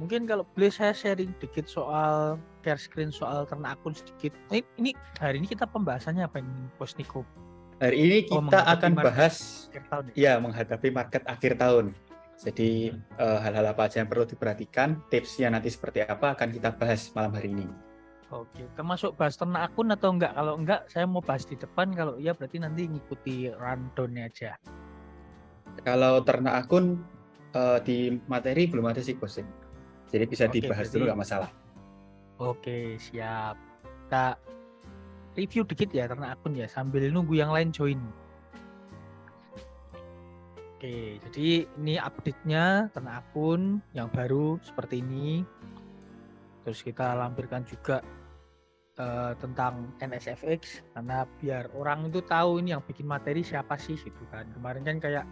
Mungkin kalau boleh saya sharing dikit soal share screen soal ternak akun sedikit. Ini hari ini kita pembahasannya apa ini, Bos Niko? Hari ini kita akan bahas menghadapi market akhir tahun. Jadi hal-hal apa aja yang perlu diperhatikan, tipsnya nanti seperti apa akan kita bahas malam hari ini. Oke, termasuk bahas ternak akun atau enggak? Kalau enggak, saya mau bahas di depan. Kalau iya berarti nanti ngikuti rundown-nya aja. Kalau ternak akun di materi belum ada sih Bos. Jadi bisa dibahas berarti... dulu nggak masalah. Oke, siap. Kita review dikit ya ternak akun ya, sambil nunggu yang lain join. Oke, jadi ini update-nya ternak akun yang baru seperti ini. Terus kita lampirkan juga tentang NSFX, karena biar orang itu tahu ini yang bikin materi siapa sih gitu kan. Kemarin kan kayak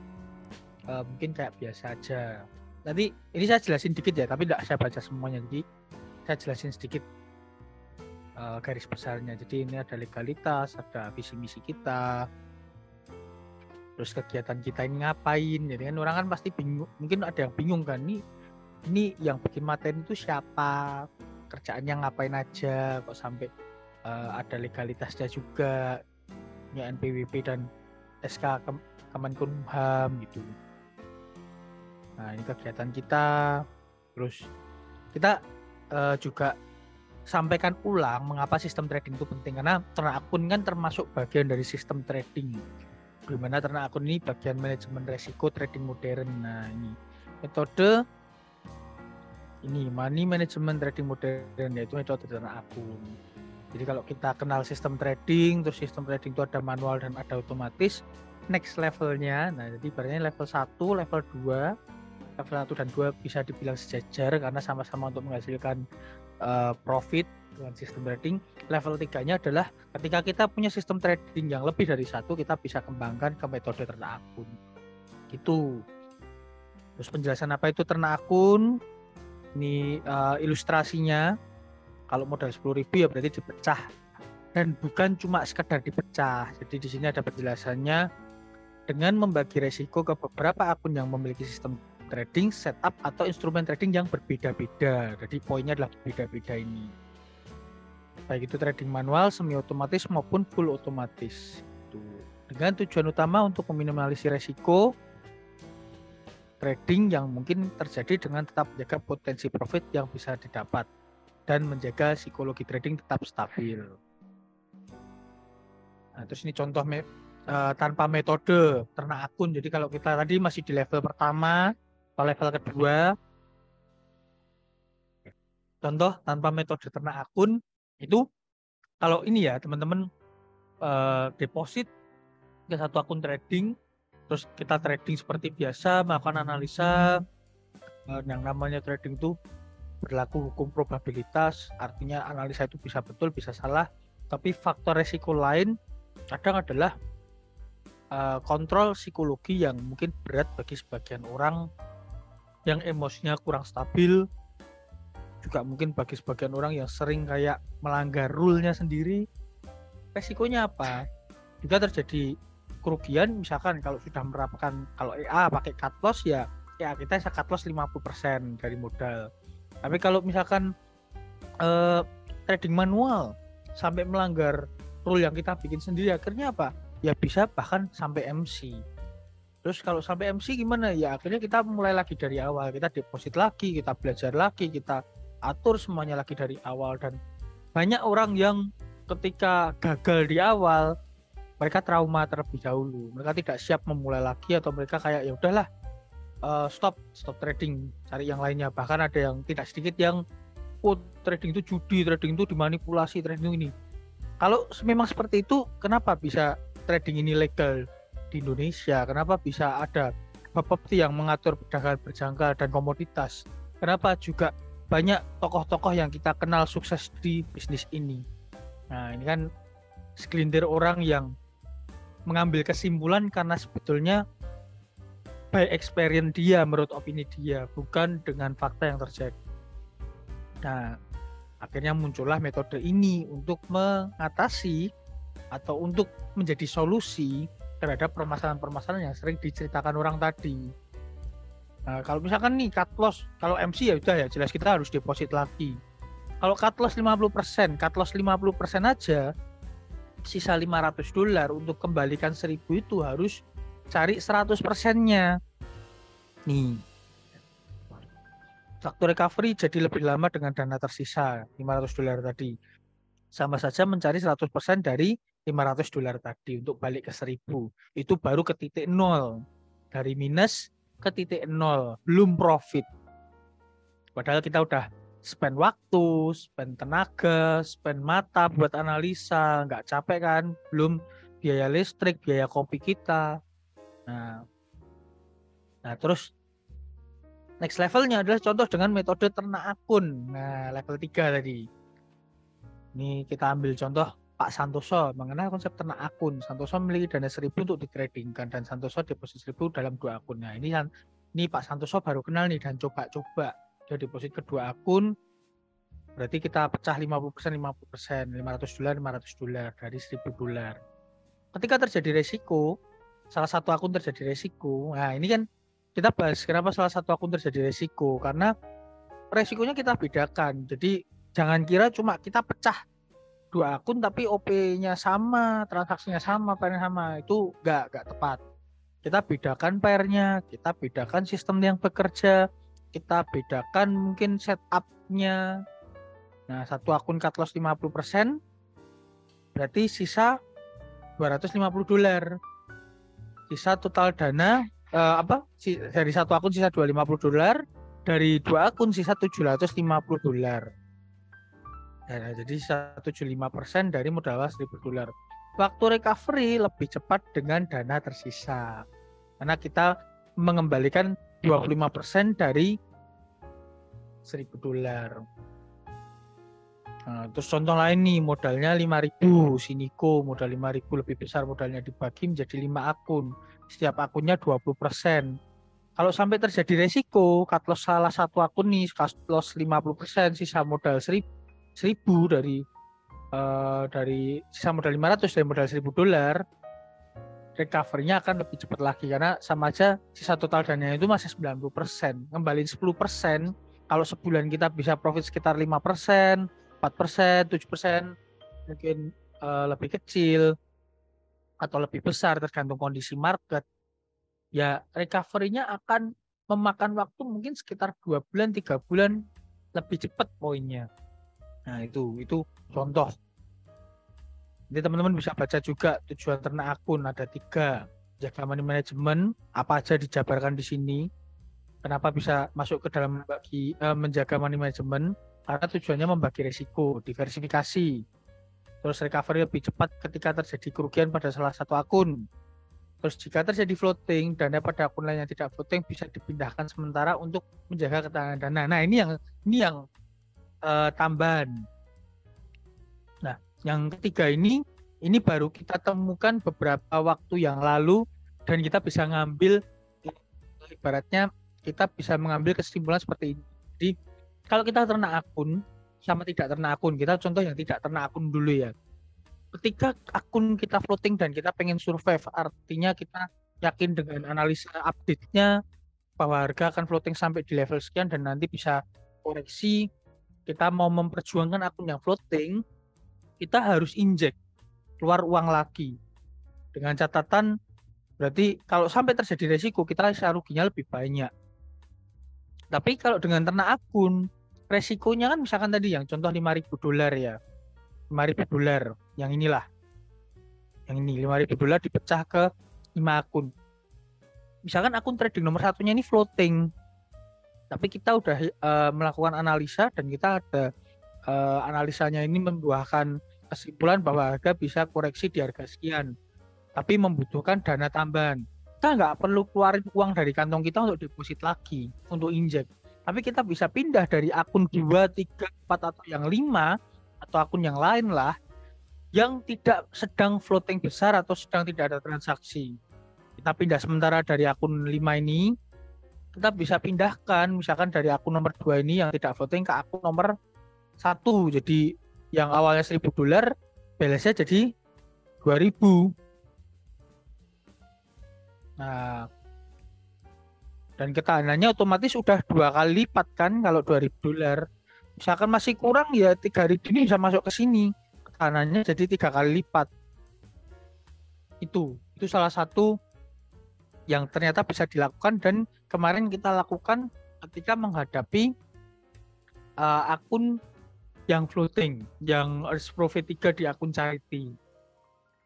mungkin kayak biasa aja. Nanti ini saya jelasin dikit ya, tapi tidak saya baca semuanya. Jadi saya jelasin sedikit garis besarnya. Jadi ini ada legalitas, ada visi misi kita, terus kegiatan kita ini ngapain. Jadi kan orang kan pasti bingung, mungkin ada yang bingung kan, ini yang bikin materi itu siapa, kerjaannya ngapain aja, kok sampai ada legalitasnya juga, ya NPWP dan SK Kemenkumham gitu. Nah ini kegiatan kita, terus kita juga sampaikan ulang mengapa sistem trading itu penting, karena ternak akun kan termasuk bagian dari sistem trading, dimana ternak akun ini bagian manajemen resiko trading modern. Nah ini metode ini money management trading modern, yaitu metode ternak akun. Jadi kalau kita kenal sistem trading, terus sistem trading itu ada manual dan ada otomatis, next levelnya, nah jadi ibaratnya level 1, level 2, level 1 dan 2 bisa dibilang sejajar karena sama-sama untuk menghasilkan profit dengan sistem trading. Level 3-nya adalah ketika kita punya sistem trading yang lebih dari satu, kita bisa kembangkan ke metode ternak akun. Gitu. Terus penjelasan apa itu ternak akun? Ini ilustrasinya. Kalau modal 10.000 ya berarti dipecah, dan bukan cuma sekedar dipecah. Jadi di sini ada penjelasannya, dengan membagi resiko ke beberapa akun yang memiliki sistem trading, setup atau instrumen trading yang berbeda-beda. Jadi poinnya adalah berbeda-beda ini. Baik itu trading manual, semi otomatis maupun full otomatis. Dengan tujuan utama untuk meminimalisir resiko trading yang mungkin terjadi dengan tetap menjaga potensi profit yang bisa didapat dan menjaga psikologi trading tetap stabil. Nah, terus ini contoh tanpa metode ternak akun. Jadi kalau kita tadi masih di level pertama atau level kedua, contoh tanpa metode ternak akun itu kalau ini ya teman-teman deposit ke satu akun trading, terus kita trading seperti biasa, melakukan analisa. Yang namanya trading itu berlaku hukum probabilitas, artinya analisa itu bisa betul bisa salah, tapi faktor resiko lain kadang adalah kontrol psikologi yang mungkin berat bagi sebagian orang yang emosinya kurang stabil, juga mungkin bagi sebagian orang yang sering kayak melanggar rule-nya sendiri. Resikonya apa? Juga terjadi kerugian, misalkan kalau sudah menerapkan, kalau EA pakai cut loss ya kita bisa cut loss 50% dari modal. Tapi kalau misalkan trading manual sampai melanggar rule yang kita bikin sendiri, akhirnya apa? Ya bisa bahkan sampai MC. Terus kalau sampai MC gimana? Ya akhirnya kita mulai lagi dari awal, kita deposit lagi, kita belajar lagi, kita atur semuanya lagi dari awal. Dan banyak orang yang ketika gagal di awal, mereka trauma terlebih dahulu, mereka tidak siap memulai lagi, atau mereka kayak ya udahlah, stop trading, cari yang lainnya. Bahkan ada yang tidak sedikit yang trading itu judi, trading itu dimanipulasi, trading ini. Kalau memang seperti itu, kenapa bisa trading ini legal di Indonesia? Kenapa bisa ada Bapepti yang mengatur perdagangan berjangka dan komoditas? Kenapa juga banyak tokoh-tokoh yang kita kenal sukses di bisnis ini? Nah ini kan segelintir orang yang mengambil kesimpulan karena sebetulnya by experience dia, menurut opini dia, bukan dengan fakta yang terjadi. Nah, akhirnya muncullah metode ini untuk mengatasi atau untuk menjadi solusi terhadap permasalahan-permasalahan yang sering diceritakan orang tadi. Nah, kalau misalkan nih cut loss, kalau MC ya udah ya jelas kita harus deposit lagi. Kalau cut loss 50%, cut loss 50% aja, sisa $500 untuk kembalikan 1.000 itu harus cari 100%-nya. Nih, waktu recovery jadi lebih lama dengan dana tersisa $500 tadi. Sama saja mencari 100% dari $500 tadi untuk balik ke 1.000. Itu baru ke titik nol. Dari minus ke titik nol, belum profit. Padahal kita udah spend waktu, spend tenaga, spend mata buat analisa, nggak capek kan? Belum biaya listrik, biaya kopi kita. Nah terus next levelnya adalah contoh dengan metode ternak akun. Nah, level 3 tadi. Ini kita ambil contoh Pak Santoso mengenai konsep ternak akun. Santoso memiliki dana 1.000 untuk ditradingkan dan Santoso deposit 1.000 dalam 2 akun. Nah, ini Pak Santoso baru kenal nih dan coba-coba. Dia deposit ke 2 akun. Berarti kita pecah 50%, $500 dari $1.000. Ketika terjadi resiko, salah satu akun terjadi resiko. Nah, ini kan kita bahas kenapa salah satu akun terjadi resiko, karena resikonya kita bedakan. Jadi jangan kira cuma kita pecah 2 akun tapi OP-nya sama, transaksinya sama, pairnya sama. Itu enggak tepat. Kita bedakan pairnya, kita bedakan sistem yang bekerja, kita bedakan mungkin setup-nya. Nah, satu akun cut loss 50%, berarti sisa $250. Sisa total dana dari satu akun sisa $250, dari 2 akun sisa $750. Nah, jadi 75% dari modal $1.000. Waktu recovery lebih cepat dengan dana tersisa, karena kita mengembalikan 25% dari $1.000. Nah, terus contoh lain nih, modalnya 5.000, Siniko modal 5.000, lebih besar modalnya dibagi menjadi 5 akun. Setiap akunnya 20%. Kalau sampai terjadi resiko, cut loss salah satu akun nih, cut loss 50%, sisa modal 1.000 dari sisa modal 500 dari modal $1.000, recovery-nya akan lebih cepat lagi karena sama aja sisa total dananya itu masih 90%. Kembaliin 10%, kalau sebulan kita bisa profit sekitar 5%, 4%, 7%, mungkin lebih kecil atau lebih besar tergantung kondisi market. Ya, recovery-nya akan memakan waktu mungkin sekitar 2 bulan, 3 bulan lebih cepat poinnya. Nah, itu contoh. Jadi teman-teman bisa baca juga tujuan ternak akun ada 3. Jaga money management, apa aja dijabarkan di sini. Kenapa bisa masuk ke dalam menjaga money management? Karena tujuannya membagi risiko, diversifikasi. Terus recovery lebih cepat ketika terjadi kerugian pada salah satu akun. Terus jika terjadi floating, dana pada akun lain yang tidak floating bisa dipindahkan sementara untuk menjaga ketahanan dana. Nah, ini yang tambahan. Nah, yang ketiga ini baru kita temukan beberapa waktu yang lalu dan kita bisa ngambil, ibaratnya kita bisa mengambil kesimpulan seperti ini. Jadi kalau kita ternak akun sama tidak ternak akun, kita contoh yang tidak ternak akun dulu ya. Ketika akun kita floating dan kita pengen survive, artinya kita yakin dengan analisa update-nya bahwa harga akan floating sampai di level sekian dan nanti bisa koreksi, kita mau memperjuangkan akun yang floating, kita harus injek keluar uang lagi. Dengan catatan berarti kalau sampai terjadi resiko kita ruginya lebih banyak. Tapi kalau dengan ternak akun, resikonya kan misalkan tadi yang contoh $5.000 ya. $5.000 yang inilah. Yang ini $5.000 dipecah ke 5 akun. Misalkan akun trading nomor satunya ini floating. Tapi kita udah melakukan analisa dan kita ada analisanya ini membuahkan kesimpulan bahwa harga bisa koreksi di harga sekian. Tapi membutuhkan dana tambahan. Kita nggak perlu keluarin uang dari kantong kita untuk deposit lagi, untuk injek. Tapi kita bisa pindah dari akun 2, 3, 4 atau yang 5 atau akun yang lain lah yang tidak sedang floating besar atau sedang tidak ada transaksi. Kita pindah sementara dari akun 5 ini, kita bisa pindahkan misalkan dari akun nomor 2 ini yang tidak floating ke akun nomor 1. Jadi yang awalnya $1.000 balance-nya jadi 2.000. Nah, Dan ketahanannya otomatis udah 2 kali lipat kan kalau $2.000. Misalkan masih kurang ya 3 hari ini bisa masuk ke sini. Ketahanannya jadi 3 kali lipat. Itu salah satu yang ternyata bisa dilakukan dan kemarin kita lakukan ketika menghadapi akun yang floating, yang risk profit 3 di akun charity.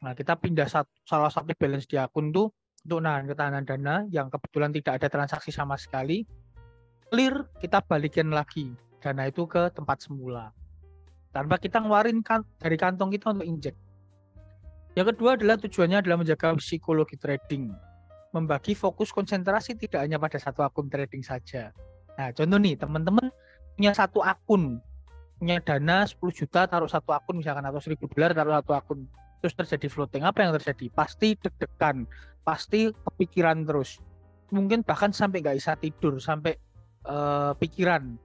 Nah, kita pindah salah satu balance di akun tuh untuk nahan ketahanan dana yang kebetulan tidak ada transaksi sama sekali. Clear, kita balikin lagi dana itu ke tempat semula. Tanpa kita ngeluarin dari kantong kita untuk injek. Yang kedua adalah tujuannya adalah menjaga psikologi trading. Membagi fokus konsentrasi tidak hanya pada satu akun trading saja. Nah, contoh nih, teman-teman punya satu akun, punya dana 10 juta taruh satu akun misalkan, atau $1.000 taruh satu akun. Terus terjadi floating, apa yang terjadi? Pasti deg-degan, pasti kepikiran terus. Mungkin bahkan sampai nggak bisa tidur, sampai pikiran.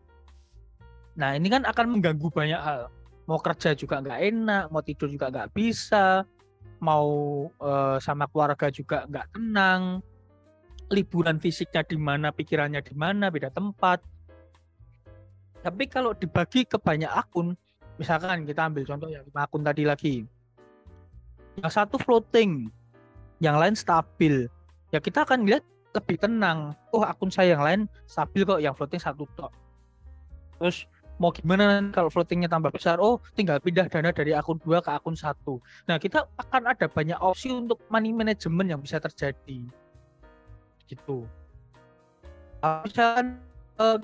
Nah, ini kan akan mengganggu banyak hal. Mau kerja juga nggak enak, mau tidur juga nggak bisa, mau sama keluarga juga nggak tenang, liburan fisiknya di mana, pikirannya di mana, beda tempat. Tapi kalau dibagi ke banyak akun, misalkan kita ambil contoh yang 5 akun tadi lagi, yang satu floating, yang lain stabil, ya kita akan lihat lebih tenang. Oh, akun saya yang lain stabil kok, yang floating satu tok. Terus mau gimana kalau floatingnya tambah besar? Oh, tinggal pindah dana dari akun 2 ke akun 1. Nah, kita akan ada banyak opsi untuk money management yang bisa terjadi. Gitu. Misalkan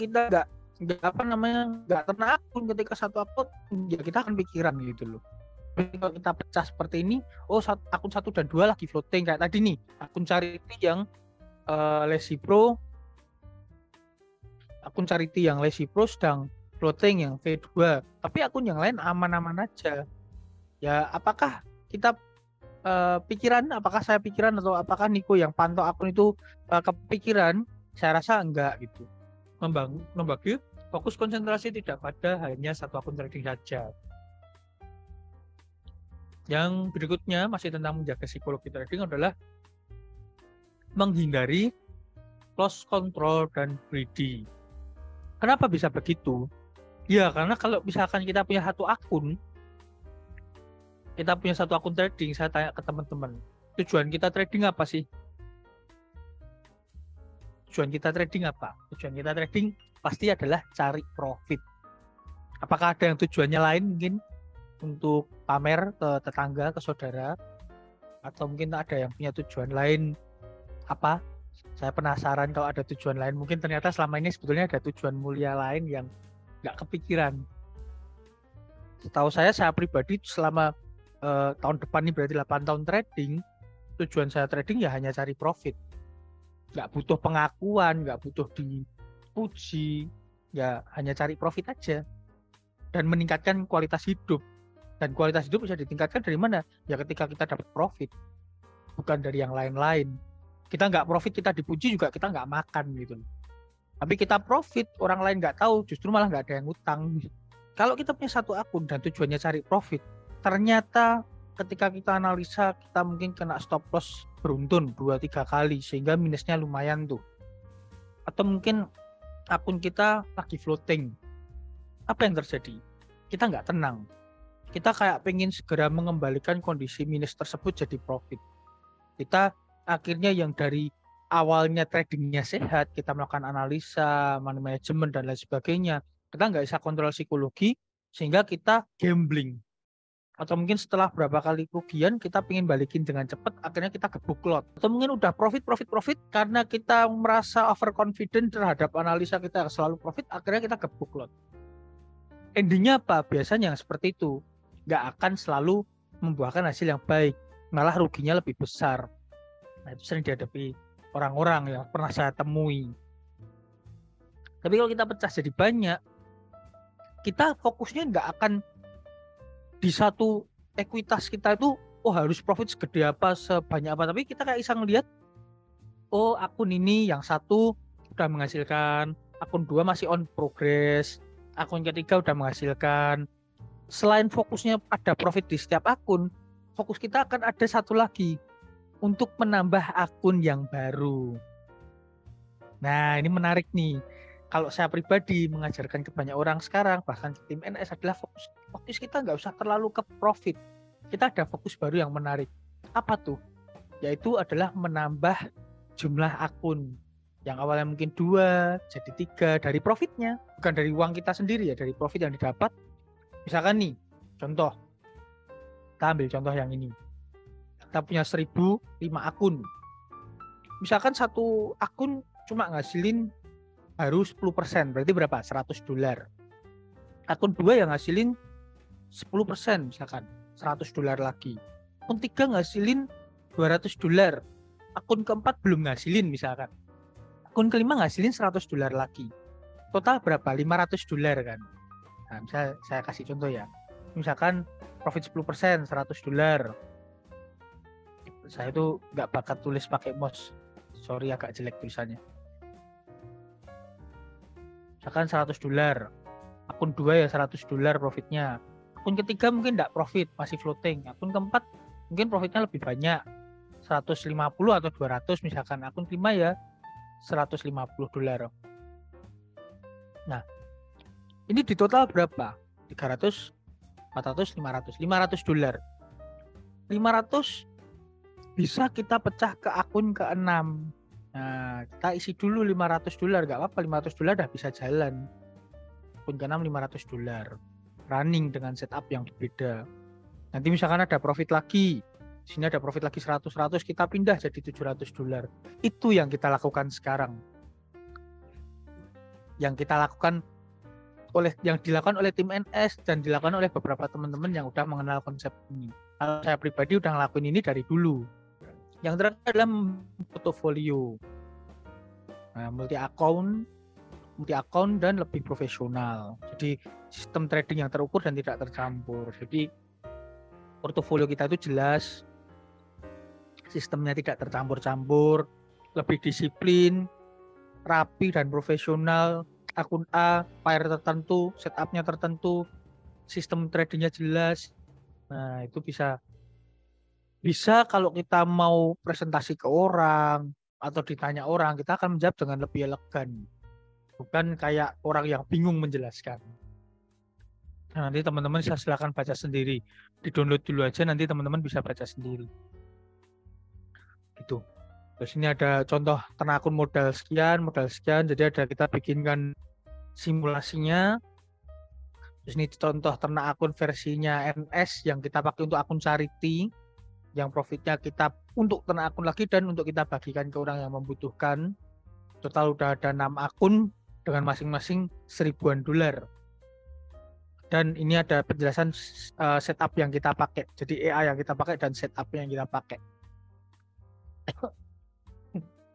kita nggak tenang akun ketika satu akun, ya kita akan pikiran gitu loh. Tapi kalau kita pecah seperti ini, oh akun 1 dan 2 lagi floating kayak tadi nih, akun charity yang Lazy Pro, akun charity yang Lazy Pro sedang floating yang V2, tapi akun yang lain aman-aman aja. Ya, apakah kita apakah saya pikiran atau apakah Niko yang pantau akun itu kepikiran? Saya rasa enggak gitu. Membagi fokus konsentrasi tidak pada hanya satu akun trading saja. Yang berikutnya masih tentang menjaga psikologi trading adalah menghindari loss control dan greedy. Kenapa bisa begitu? Ya, karena kalau misalkan kita punya satu akun trading, saya tanya ke teman-teman, tujuan kita trading apa sih? Tujuan kita trading apa? Tujuan kita trading pasti adalah cari profit. Apakah ada yang tujuannya lain mungkin untuk pamer ke tetangga, ke saudara, atau mungkin ada yang punya tujuan lain apa? Saya penasaran kalau ada tujuan lain. Mungkin ternyata selama ini sebetulnya ada tujuan mulia lain yang nggak kepikiran. Setahu saya pribadi selama tahun depan ini berarti 8 tahun trading, tujuan saya trading ya hanya cari profit. Nggak butuh pengakuan, nggak butuh dipuji, ya hanya cari profit aja. Dan meningkatkan kualitas hidup. Dan kualitas hidup bisa ditingkatkan dari mana? Ya ketika kita dapat profit, bukan dari yang lain-lain. Kita nggak profit, kita dipuji juga kita nggak makan gitu. Tapi kita profit, orang lain nggak tahu, justru malah nggak ada yang ngutang. Kalau kita punya satu akun dan tujuannya cari profit, ternyata ketika kita analisa, kita mungkin kena stop loss beruntun 2-3 kali, sehingga minusnya lumayan tuh. Atau mungkin akun kita lagi floating. Apa yang terjadi? Kita nggak tenang. Kita kayak pengen segera mengembalikan kondisi minus tersebut jadi profit. Kita akhirnya yang dari awalnya tradingnya sehat, kita melakukan analisa, money management dan lain sebagainya, kita nggak bisa kontrol psikologi, sehingga kita gambling. Atau mungkin setelah berapa kali kerugian, kita pengen balikin dengan cepat, akhirnya kita gebuk lot. Atau mungkin udah profit, karena kita merasa overconfident terhadap analisa kita yang selalu profit, akhirnya kita gebuk lot. Endingnya apa? Biasanya yang seperti itu nggak akan selalu membuahkan hasil yang baik, malah ruginya lebih besar. Nah, itu sering dihadapi orang-orang yang pernah saya temui. Tapi kalau kita pecah jadi banyak, kita fokusnya nggak akan di satu ekuitas kita itu, oh harus profit segede apa, sebanyak apa. Tapi kita kayak bisa ngelihat, oh akun ini yang satu udah menghasilkan, akun 2 masih on progress, akun ketiga udah menghasilkan. Selain fokusnya pada profit di setiap akun, fokus kita akan ada satu lagi untuk menambah akun yang baru. Nah, ini menarik nih. Kalau saya pribadi mengajarkan ke banyak orang sekarang, bahkan ke tim NS adalah fokus kita nggak usah terlalu ke profit. Kita ada fokus baru yang menarik. Apa tuh? Yaitu adalah menambah jumlah akun. Yang awalnya mungkin 2, jadi 3 dari profitnya. Bukan dari uang kita sendiri ya, dari profit yang didapat. Misalkan nih, contoh. Kita ambil contoh yang ini. Kita punya 1005 akun. Misalkan satu akun cuma ngasilin baru 10%, berarti berapa? $100. Akun 2 yang ngasilin 10%, misalkan $100 lagi. Akun 3 ngasilin $200. Akun keempat belum ngasilin misalkan. Akun kelima ngasilin $100 lagi. Total berapa? $500 kan. Nah, misalnya saya kasih contoh ya. Misalkan profit 10%, $100. Saya itu nggak bakat tulis pakai mouse. Sorry agak jelek tulisannya. Misalkan $100. Akun 2 ya $100 profitnya. Akun ketiga mungkin nggak profit, masih floating. Akun keempat mungkin profitnya lebih banyak, 150 atau 200 misalkan. Akun kelima ya $150. Nah, ini di total berapa? 300, 400, 500. $500. 500 bisa kita pecah ke akun ke-6. Nah, kita isi dulu $500, nggak apa-apa, $500 udah bisa jalan. Akun ke-6 $500. Running dengan setup yang berbeda. Nanti misalkan ada profit lagi, di sini ada profit lagi 100, kita pindah jadi $700. Itu yang kita lakukan sekarang. Yang kita lakukan yang dilakukan oleh tim NS dan dilakukan oleh beberapa teman-teman yang udah mengenal konsep ini. Kalau saya pribadi udah ngelakuin ini dari dulu. Yang terakhir adalah portofolio. Nah, multi account dan lebih profesional. Jadi sistem trading yang terukur dan tidak tercampur. Jadi portofolio kita itu jelas, sistemnya tidak tercampur-campur, lebih disiplin, rapi dan profesional. Akun A, pair tertentu, setupnya tertentu, sistem tradingnya jelas. Nah, itu bisa kalau kita mau presentasi ke orang atau ditanya orang, kita akan menjawab dengan lebih elegan. Bukan kayak orang yang bingung menjelaskan. Nah, nanti teman-teman bisa silakan baca sendiri. Di-download dulu aja, nanti teman-teman bisa baca sendiri. Gitu. Terus ini ada contoh ternak akun modal sekian. Jadi ada kita bikinkan simulasinya. Terus ini contoh ternak akun versinya NS yang kita pakai untuk akun charity. Yang profitnya kita untuk ternak akun lagi dan untuk kita bagikan ke orang yang membutuhkan. Total udah ada 6 akun dengan masing-masing $1,000. Dan ini ada penjelasan setup yang kita pakai. Jadi AI yang kita pakai dan setup yang kita pakai.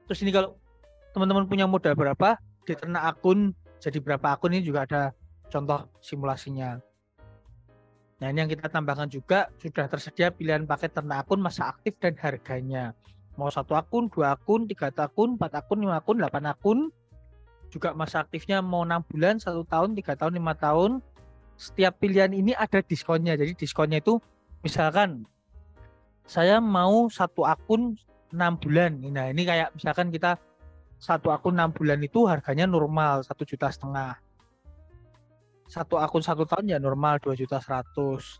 Terus ini kalau teman-teman punya modal berapa, di ternak akun jadi berapa akun, ini juga ada contoh simulasinya. Nah, ini yang kita tambahkan juga, sudah tersedia pilihan paket ternak akun, masa aktif dan harganya. Mau 1 akun, 2 akun, 3 akun, 4 akun, 5 akun, 8 akun. Juga masa aktifnya mau 6 bulan, 1 tahun, 3 tahun, 5 tahun. Setiap pilihan ini ada diskonnya. Jadi diskonnya itu misalkan saya mau 1 akun 6 bulan. Nah, ini kayak misalkan kita 1 akun 6 bulan itu harganya normal 1,5 juta. 1 akun 1 tahun ya normal 2,100 juta.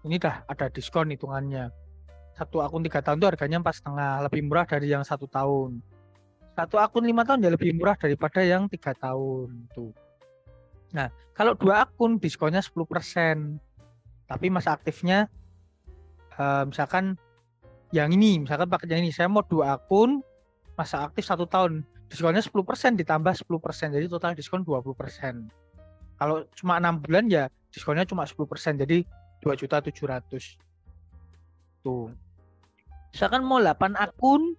Ini dah ada diskon hitungannya. 1 akun 3 tahun itu harganya 4,5, lebih murah dari yang 1 tahun. 1 akun 5 tahun ya lebih murah daripada yang 3 tahun tuh. Nah, kalau 2 akun diskonnya 10%. Tapi masa aktifnya misalkan yang ini, misalkan paket yang ini, saya mau 2 akun, masa aktif 1 tahun, diskonnya 10% ditambah 10%, jadi total diskon 20%. Kalau cuma 6 bulan ya diskonnya cuma 10%, jadi 2,7 juta. Tuh. Misalkan mau 8 akun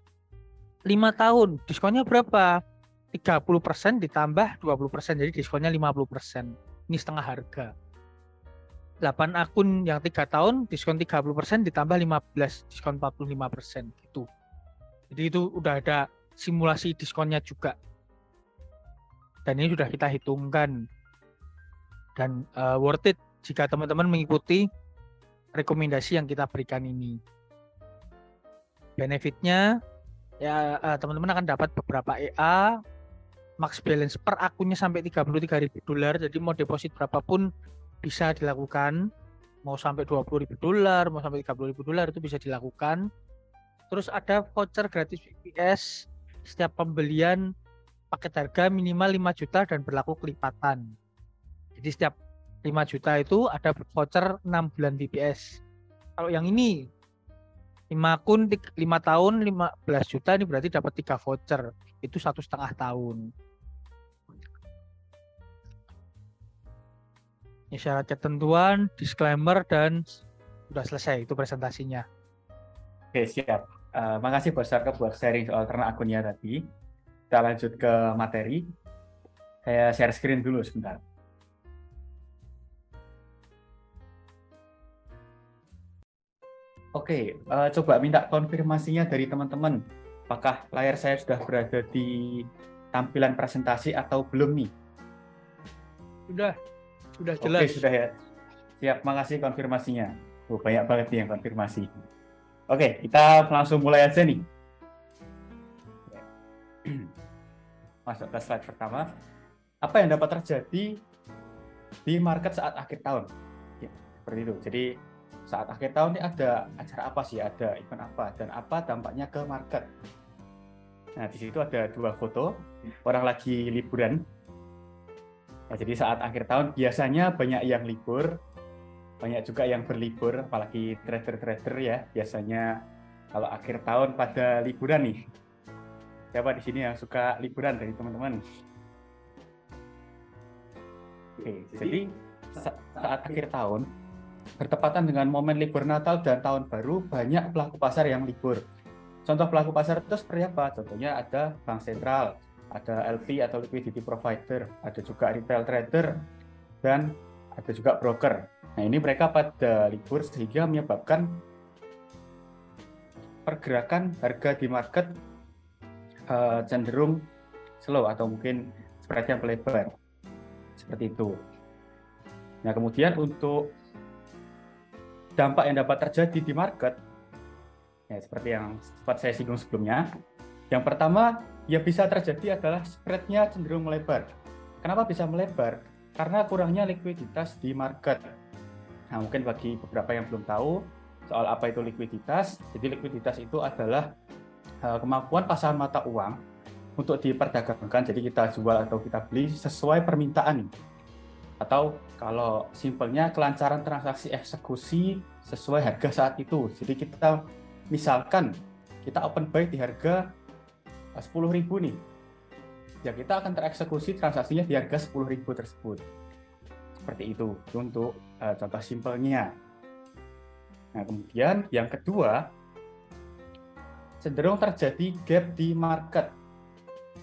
5 tahun, diskonnya berapa? 30% ditambah 20%, jadi diskonnya 50%. Ini setengah harga. 8 akun yang 3 tahun, diskon 30% ditambah 15, diskon 45% gitu. Jadi itu udah ada simulasi diskonnya juga. Dan ini sudah kita hitungkan. Dan worth it jika teman-teman mengikuti rekomendasi yang kita berikan ini. Benefitnya ya teman-teman akan dapat beberapa EA, max balance per akunnya sampai $33.000. Jadi mau deposit berapapun bisa dilakukan. Mau sampai $20.000, mau sampai $30.000 itu bisa dilakukan. Terus ada voucher gratis VPS setiap pembelian paket harga minimal 5 juta dan berlaku kelipatan. Jadi setiap 5 juta itu ada voucher 6 bulan VPS. Kalau yang ini 5 akun 5 tahun 15 juta ini berarti dapat 3 voucher. Itu 1,5 tahun. Ini syarat ketentuan, disclaimer, dan sudah selesai itu presentasinya. Oke, siap. Makasih Bos Sarke buat sharing soal ternak akunnya tadi. Kita lanjut ke materi. Saya share screen dulu sebentar. Oke, coba minta konfirmasinya dari teman-teman. Apakah layar saya sudah berada di tampilan presentasi atau belum nih? Sudah jelas. Oke, sudah ya. Siap, makasih konfirmasinya. Banyak banget nih yang konfirmasi. Oke, kita langsung mulai aja nih. Masuk ke slide pertama. Apa yang dapat terjadi di market saat akhir tahun? Ya, seperti itu. Jadi saat akhir tahun ini ada acara apa sih? Ada event apa? Dan apa dampaknya ke market? Nah, di situ ada 2 foto. Orang lagi liburan. Nah, jadi saat akhir tahun biasanya banyak yang libur. Banyak juga yang berlibur, apalagi trader-trader ya. Biasanya kalau akhir tahun pada liburan nih. Siapa di sini yang suka liburan dari teman-teman? Oke, jadi saat akhir tahun, bertepatan dengan momen libur Natal dan Tahun Baru, banyak pelaku pasar yang libur. Contoh pelaku pasar itu seperti apa? Contohnya ada bank sentral, ada LP atau liquidity provider, ada juga retail trader, dan ada juga broker. Nah, ini mereka pada libur sehingga menyebabkan pergerakan harga di market cenderung slow atau mungkin spread-nya melebar. Seperti itu. Nah, kemudian untuk dampak yang dapat terjadi di market, ya seperti yang sempat saya singgung sebelumnya, yang pertama yang bisa terjadi adalah spread-nya cenderung melebar. Kenapa bisa melebar? Karena kurangnya likuiditas di market. Nah, mungkin bagi beberapa yang belum tahu soal apa itu likuiditas, jadi likuiditas itu adalah kemampuan pasar mata uang untuk diperdagangkan, jadi kita jual atau kita beli sesuai permintaan. Atau kalau simpelnya kelancaran transaksi eksekusi sesuai harga saat itu. Jadi kita misalkan kita open buy di harga 10.000 nih, ya kita akan tereksekusi transaksinya di harga 10.000 tersebut. Seperti itu untuk contoh simpelnya. Nah, kemudian yang kedua, cenderung terjadi gap di market.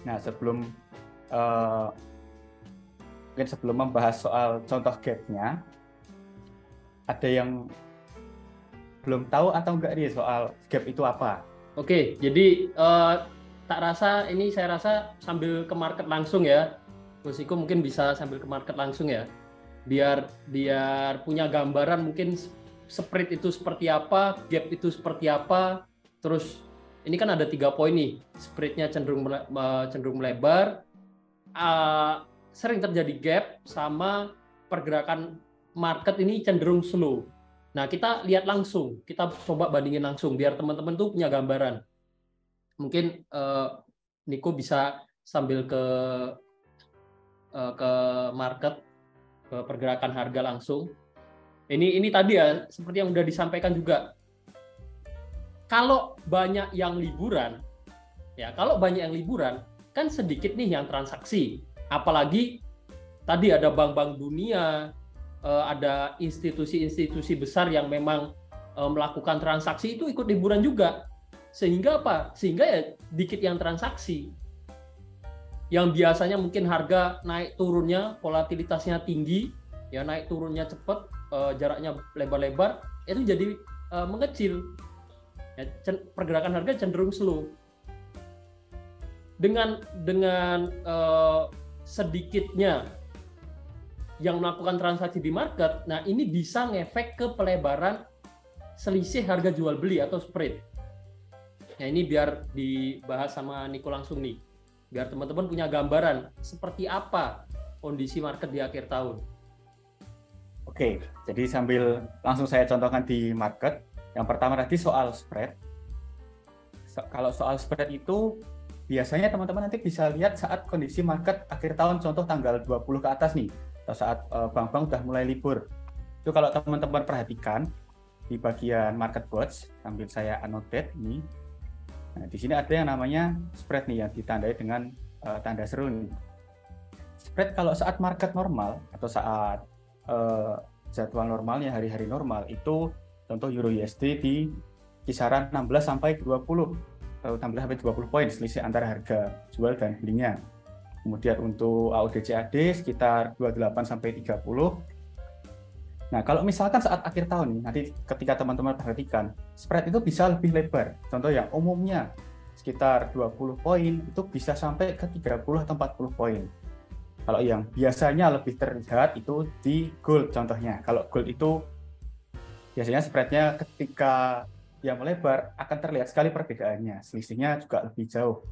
Nah, sebelum membahas soal contoh gapnya, ada yang belum tahu atau enggak nih soal gap itu apa? Oke, jadi saya rasa sambil ke market langsung ya, Bos Iko mungkin bisa sambil ke market langsung ya, biar punya gambaran mungkin spread itu seperti apa, gap itu seperti apa. Terus ini kan ada 3 poin nih, spreadnya cenderung melebar, sering terjadi gap, sama pergerakan market ini cenderung slow. Nah, kita lihat langsung, kita coba bandingin langsung biar teman-teman tuh punya gambaran. Mungkin Niko bisa sambil ke market, ke pergerakan harga langsung. Ini tadi ya, seperti yang udah disampaikan juga. Kalau banyak yang liburan, kan sedikit nih yang transaksi. Apalagi tadi ada bank-bank dunia, ada institusi-institusi besar yang memang melakukan transaksi itu ikut liburan juga. Sehingga apa? Sehingga ya dikit yang transaksi. Yang biasanya mungkin harga naik turunnya, volatilitasnya tinggi, ya naik turunnya cepat, jaraknya lebar-lebar, itu jadi mengecil. Ya, pergerakan harga cenderung slow. Dengan sedikitnya yang melakukan transaksi di market, nah ini bisa ngefek ke pelebaran selisih harga jual beli atau spread. Nah, ini biar dibahas sama Niko langsung nih. biar teman-teman punya gambaran seperti apa kondisi market di akhir tahun. Oke, jadi sambil langsung saya contohkan di market. Yang pertama tadi soal spread. Kalau soal spread itu biasanya teman-teman nanti bisa lihat saat kondisi market akhir tahun, contoh tanggal 20 ke atas nih, atau saat bank-bank udah mulai libur. Itu kalau teman-teman perhatikan di bagian market watch, sambil saya annotate ini. Nah, di sini ada yang namanya spread nih yang ditandai dengan tanda seru nih. Spread kalau saat market normal atau saat jadwal normalnya, hari-hari normal, itu contoh Euro USD di kisaran 16 sampai 20 poin selisih antara harga jual dan belinya. Kemudian untuk AUD CAD sekitar 28 sampai 30. Nah, kalau misalkan saat akhir tahun nih, nanti ketika teman-teman perhatikan, spread itu bisa lebih lebar. Contoh yang umumnya sekitar 20 poin itu bisa sampai ke 30 atau 40 poin. Kalau yang biasanya lebih terlihat itu di gold contohnya. Kalau gold itu biasanya spreadnya ketika dia melebar akan terlihat sekali perbedaannya. Selisihnya juga lebih jauh.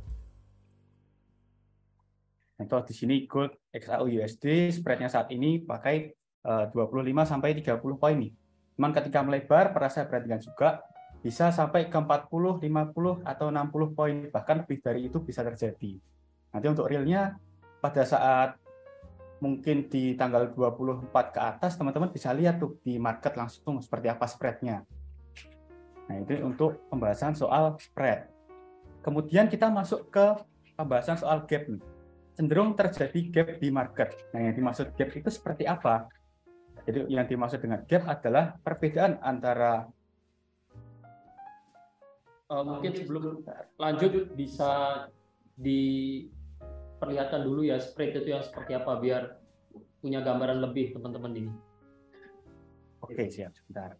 Contoh di sini gold XAU USD spreadnya saat ini pakai 25 sampai 30 poin nih. Cuman ketika melebar, perlu saya perhatikan juga bisa sampai ke 40, 50 atau 60 poin, bahkan lebih dari itu bisa terjadi. Nanti untuk realnya pada saat mungkin di tanggal 24 ke atas, teman-teman bisa lihat tuh di market langsung seperti apa spreadnya. Nah, itu untuk pembahasan soal spread. Kemudian kita masuk ke pembahasan soal gap nih. Cenderung terjadi gap di market. Nah, yang dimaksud gap itu seperti apa? Jadi yang dimaksud dengan gap adalah perbedaan antara mungkin sebelum lanjut bisa diperlihatkan dulu ya spread itu yang seperti apa biar punya gambaran lebih teman-teman ini. Oke, siap, sebentar.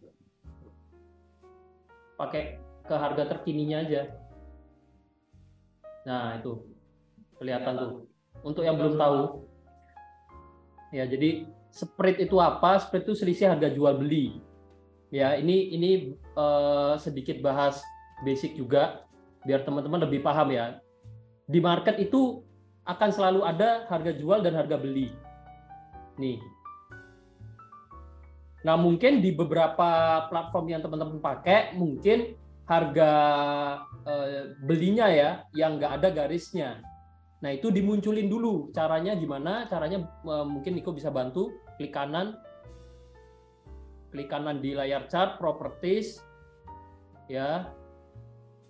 Pakai ke harga terkininya aja. Nah, itu kelihatan tuh. Untuk yang belum tahu, ya jadi spread itu apa? Spread itu selisih harga jual beli. Ya, ini sedikit bahas basic juga biar teman-teman lebih paham ya. Di market itu akan selalu ada harga jual dan harga beli. Nih. Nah, mungkin di beberapa platform yang teman-teman pakai, mungkin harga belinya ya yang nggak ada garisnya. Nah, itu dimunculin dulu. Caranya gimana? Caranya mungkin Niko bisa bantu. Klik kanan di layar chart, properties, ya,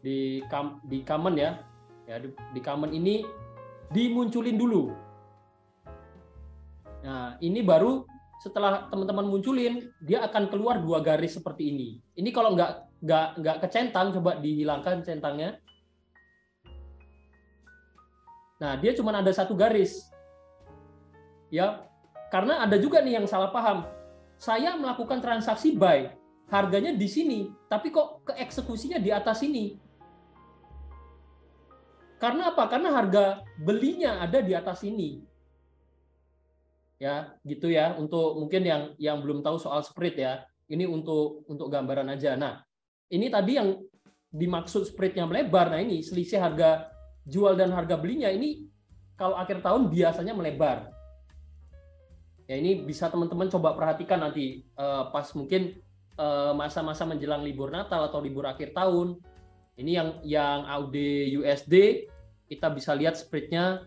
di common ya, di common ini dimunculin dulu. Nah, ini baru setelah teman-teman munculin, dia akan keluar dua garis seperti ini. Ini kalau nggak kecentang, coba dihilangkan centangnya. Nah, dia cuma ada satu garis. Ya, karena ada juga nih yang salah paham. Saya melakukan transaksi buy, harganya di sini, tapi kok keeksekusinya di atas ini. Karena apa? Karena harga belinya ada di atas ini. Ya, gitu ya. Untuk mungkin yang belum tahu soal spread ya. Ini untuk gambaran aja. Nah, ini tadi yang dimaksud spreadnya melebar. Nah, ini selisih harga jual dan harga belinya ini kalau akhir tahun biasanya melebar. Ya, ini bisa teman-teman coba perhatikan nanti pas mungkin masa-masa menjelang libur Natal atau libur akhir tahun. Ini yang AUD USD kita bisa lihat spreadnya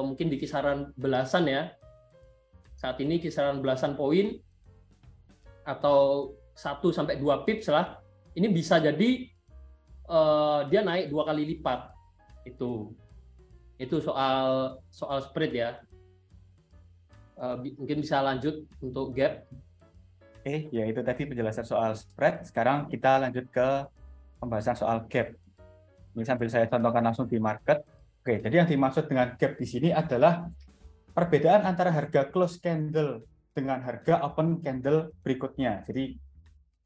mungkin di kisaran belasan ya. Saat ini kisaran belasan poin atau 1 sampai 2 pips lah. Ini bisa jadi dia naik 2 kali lipat. Itu soal spread ya. Mungkin bisa lanjut untuk gap. Oke, ya itu tadi penjelasan soal spread. Sekarang kita lanjut ke pembahasan soal gap. Ini sambil saya contohkan langsung di market. Oke, jadi yang dimaksud dengan gap di sini adalah perbedaan antara harga close candle dengan harga open candle berikutnya. Jadi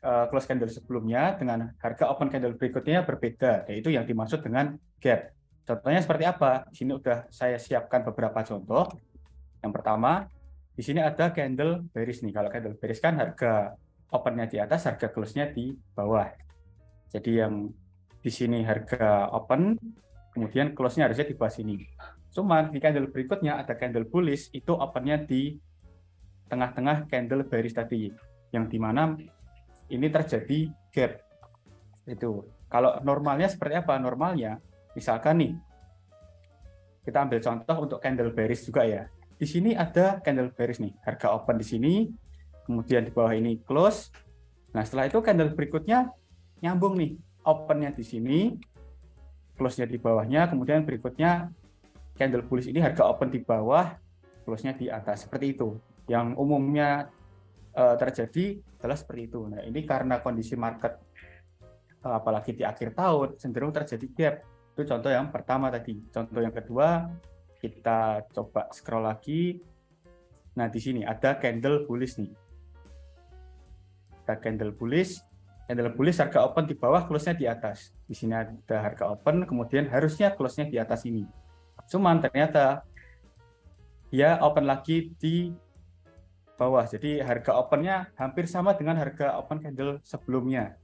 close candle sebelumnya dengan harga open candle berikutnya berbeda. Yaitu yang dimaksud dengan gap. Contohnya seperti apa? Di sini udah saya siapkan beberapa contoh. Yang pertama, di sini ada candle bearish nih. Kalau candle bearish kan harga open-nya di atas, harga close-nya di bawah. Jadi yang di sini harga open, kemudian close-nya harusnya di bawah sini. Cuman di candle berikutnya ada candle bullish, itu open-nya di tengah-tengah candle bearish tadi, yang dimana ini terjadi gap. Itu. Kalau normalnya seperti apa? Normalnya, misalkan nih, kita ambil contoh untuk candle bearish juga ya. Di sini ada candle bearish nih, harga open di sini, kemudian di bawah ini close. Nah, setelah itu candle berikutnya nyambung nih, open-nya di sini, close-nya di bawahnya, kemudian berikutnya candle bullish ini harga open di bawah, close-nya di atas. Seperti itu. Yang umumnya terjadi adalah seperti itu. Nah, ini karena kondisi market apalagi di akhir tahun cenderung terjadi gap. Itu contoh yang pertama tadi. Contoh yang kedua, kita coba scroll lagi. Nah, di sini ada candle bullish nih. Ada candle bullish harga open di bawah, close-nya di atas. Di sini ada harga open, kemudian harusnya close-nya di atas ini. Cuman ternyata dia open lagi di bawah. Jadi harga open-nya hampir sama dengan harga open candle sebelumnya.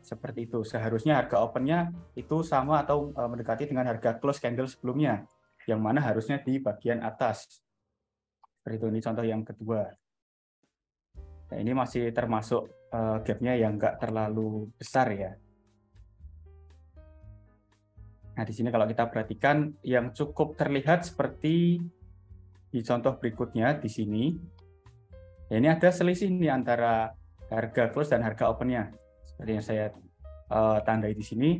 Seperti itu. Seharusnya harga open-nya itu sama atau mendekati dengan harga close candle sebelumnya, yang mana harusnya di bagian atas. Seperti itu. Ini contoh yang kedua. Nah, ini masih termasuk gap-nya yang nggak terlalu besar ya. Nah, di sini kalau kita perhatikan yang cukup terlihat seperti di contoh berikutnya di sini. Ya, ini ada selisih nih antara harga close dan harga open-nya. Seperti yang saya tandai di sini.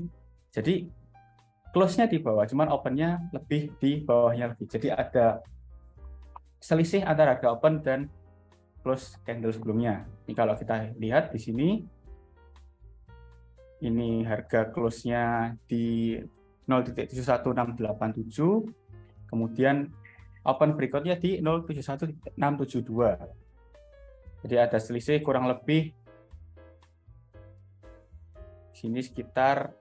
Jadi close-nya di bawah, cuman open-nya lebih di bawahnya lebih. Jadi ada selisih antara harga open dan close candle sebelumnya. Ini kalau kita lihat di sini, ini harga close-nya di 0.71687, kemudian open berikutnya di 0.71672. Jadi ada selisih kurang lebih di sini sekitar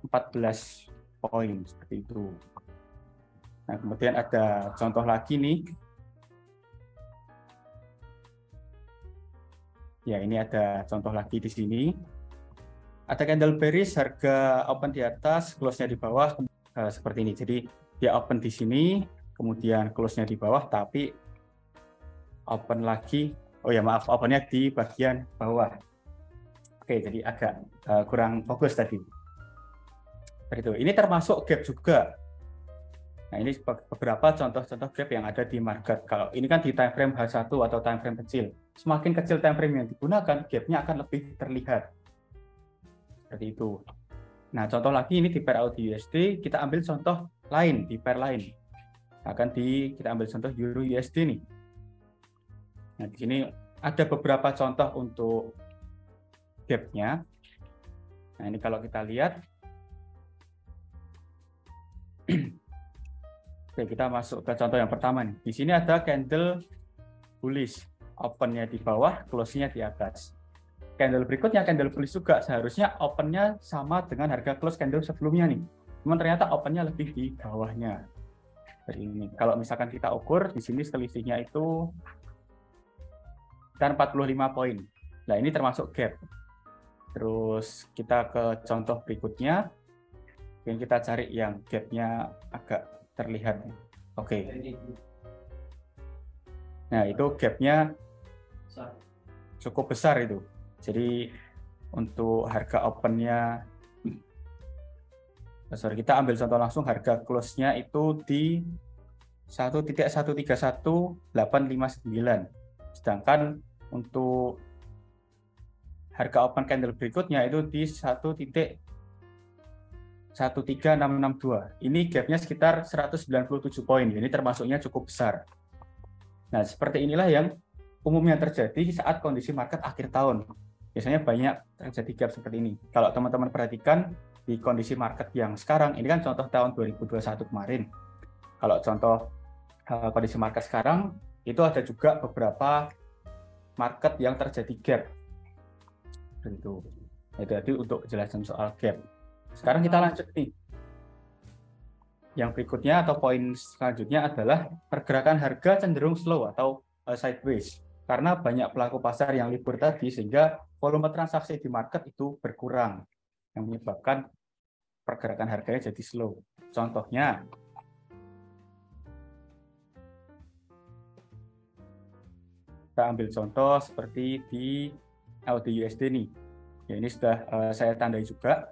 14 poin seperti itu. Nah, kemudian ada contoh lagi nih. Ya, ini ada contoh lagi di sini. Ada candle bearish, harga open di atas, close-nya di bawah, seperti ini. Jadi dia open di sini, kemudian close-nya di bawah, tapi open lagi. Oh ya, maaf, open-nya di bagian bawah. Oke, jadi agak kurang fokus tadi. Seperti itu. Ini termasuk gap juga. Nah, ini beberapa contoh-contoh gap yang ada di market. Kalau ini kan di time frame H1 atau time frame kecil. Semakin kecil time frame yang digunakan, gap-nya akan lebih terlihat. Seperti itu. Nah, contoh lagi ini di pair AUD USD, kita ambil contoh lain di pair lain. Kita ambil contoh Euro USD nih. Nah, di sini ada beberapa contoh untuk gap-nya. Nah, ini kalau kita lihat, oke, kita masuk ke contoh yang pertama nih. Di sini ada candle bullish, open-nya di bawah, close-nya di atas. Candle berikutnya, candle bullish juga, seharusnya open-nya sama dengan harga close candle sebelumnya nih. Cuman ternyata open-nya lebih di bawahnya. Seperti ini. Kalau misalkan kita ukur, di sini selisihnya itu sekitar 45 poin. Nah, ini termasuk gap. Terus kita ke contoh berikutnya. Yang kita cari yang gap-nya agak terlihat. Oke. Nah, itu gap-nya cukup besar itu. Jadi untuk harga open-nya, kita ambil contoh langsung, harga close-nya itu di 1.131859. Sedangkan untuk harga open candle berikutnya itu di 1.13662. Ini gap-nya sekitar 197 poin. Ini termasuknya cukup besar. Nah, seperti inilah yang umumnya terjadi saat kondisi market akhir tahun. Biasanya banyak terjadi gap seperti ini. Kalau teman-teman perhatikan di kondisi market yang sekarang, ini kan contoh tahun 2021 kemarin. Kalau contoh kondisi market sekarang, itu ada juga beberapa market yang terjadi gap. Itu. Jadi untuk penjelasan soal gap. Sekarang kita lanjut nih. Yang berikutnya atau poin selanjutnya adalah pergerakan harga cenderung slow atau sideways. Karena banyak pelaku pasar yang libur tadi, sehingga volume transaksi di market itu berkurang. yang menyebabkan pergerakan harganya jadi slow. Contohnya, kita ambil contoh seperti di AUD/USD nih. Ya, ini sudah saya tandai juga.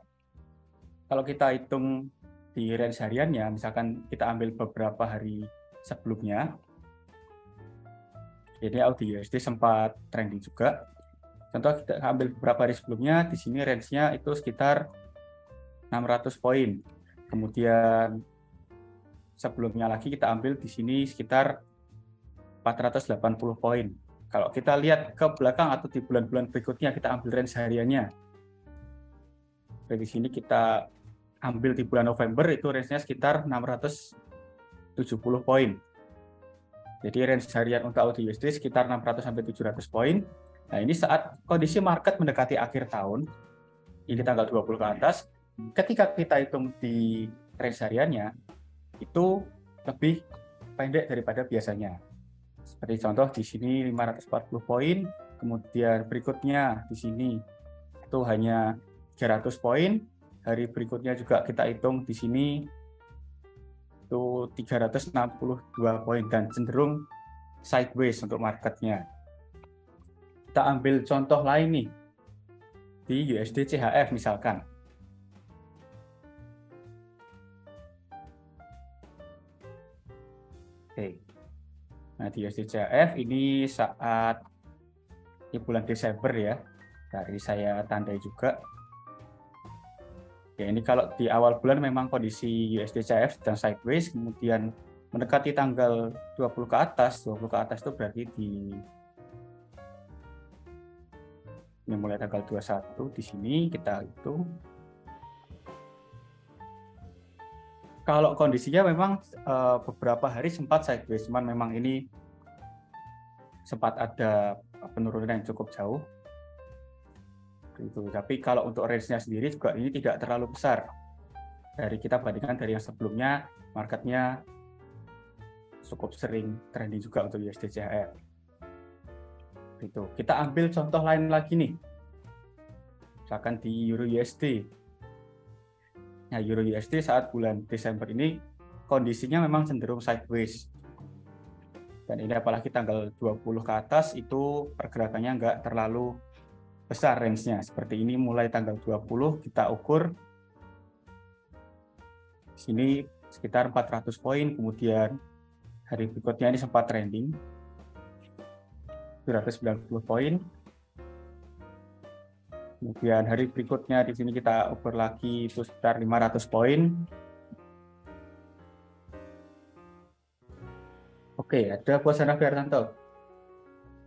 Kalau kita hitung di range hariannya, misalkan kita ambil beberapa hari sebelumnya, jadi AUD/USD sempat trending juga. Contoh kita ambil beberapa hari sebelumnya, di sini range-nya itu sekitar 600 poin. Kemudian sebelumnya lagi kita ambil di sini sekitar 480 poin. Kalau kita lihat ke belakang atau di bulan-bulan berikutnya, kita ambil range hariannya. Dari sini kita ambil di bulan November, itu range-nya sekitar 670 poin. Jadi range harian untuk AUD/USD sekitar 600 sampai 700 poin. Nah, ini saat kondisi market mendekati akhir tahun, ini tanggal 20 ke atas, ketika kita hitung di range hariannya, itu lebih pendek daripada biasanya. Seperti contoh di sini 540 poin, kemudian berikutnya di sini itu hanya 300 poin, hari berikutnya juga kita hitung di sini itu 362 poin dan cenderung sideways untuk marketnya. Kita ambil contoh lain nih, di USD CHF misalkan. Oke. Nah, di USD CHF ini saat di bulan Desember ya, dari saya tandai juga. Ya, ini kalau di awal bulan memang kondisi USD CHF sedang sideways, kemudian mendekati tanggal 20 ke atas itu berarti ini mulai tanggal 21 di sini kita hitung. Kalau kondisinya memang beberapa hari sempat sideways, cuman memang ini sempat ada penurunan yang cukup jauh. Gitu. Tapi kalau untuk range-nya sendiri juga ini tidak terlalu besar. Dari kita bandingkan dari yang sebelumnya, marketnya cukup sering trending juga untuk USD CHF. Gitu. Kita ambil contoh lain lagi nih. Misalkan di Euro USD. Nah, Euro USD saat bulan Desember ini kondisinya memang cenderung sideways. Dan ini apalagi tanggal 20 ke atas itu pergerakannya nggak terlalu besar range-nya. Seperti ini mulai tanggal 20 kita ukur. Di sini sekitar 400 poin, kemudian hari berikutnya ini sempat trending. 290 poin. Kemudian hari berikutnya di sini kita ukur lagi itu sekitar 500 poin. Oke, ada Bos Hanafi Hartanto.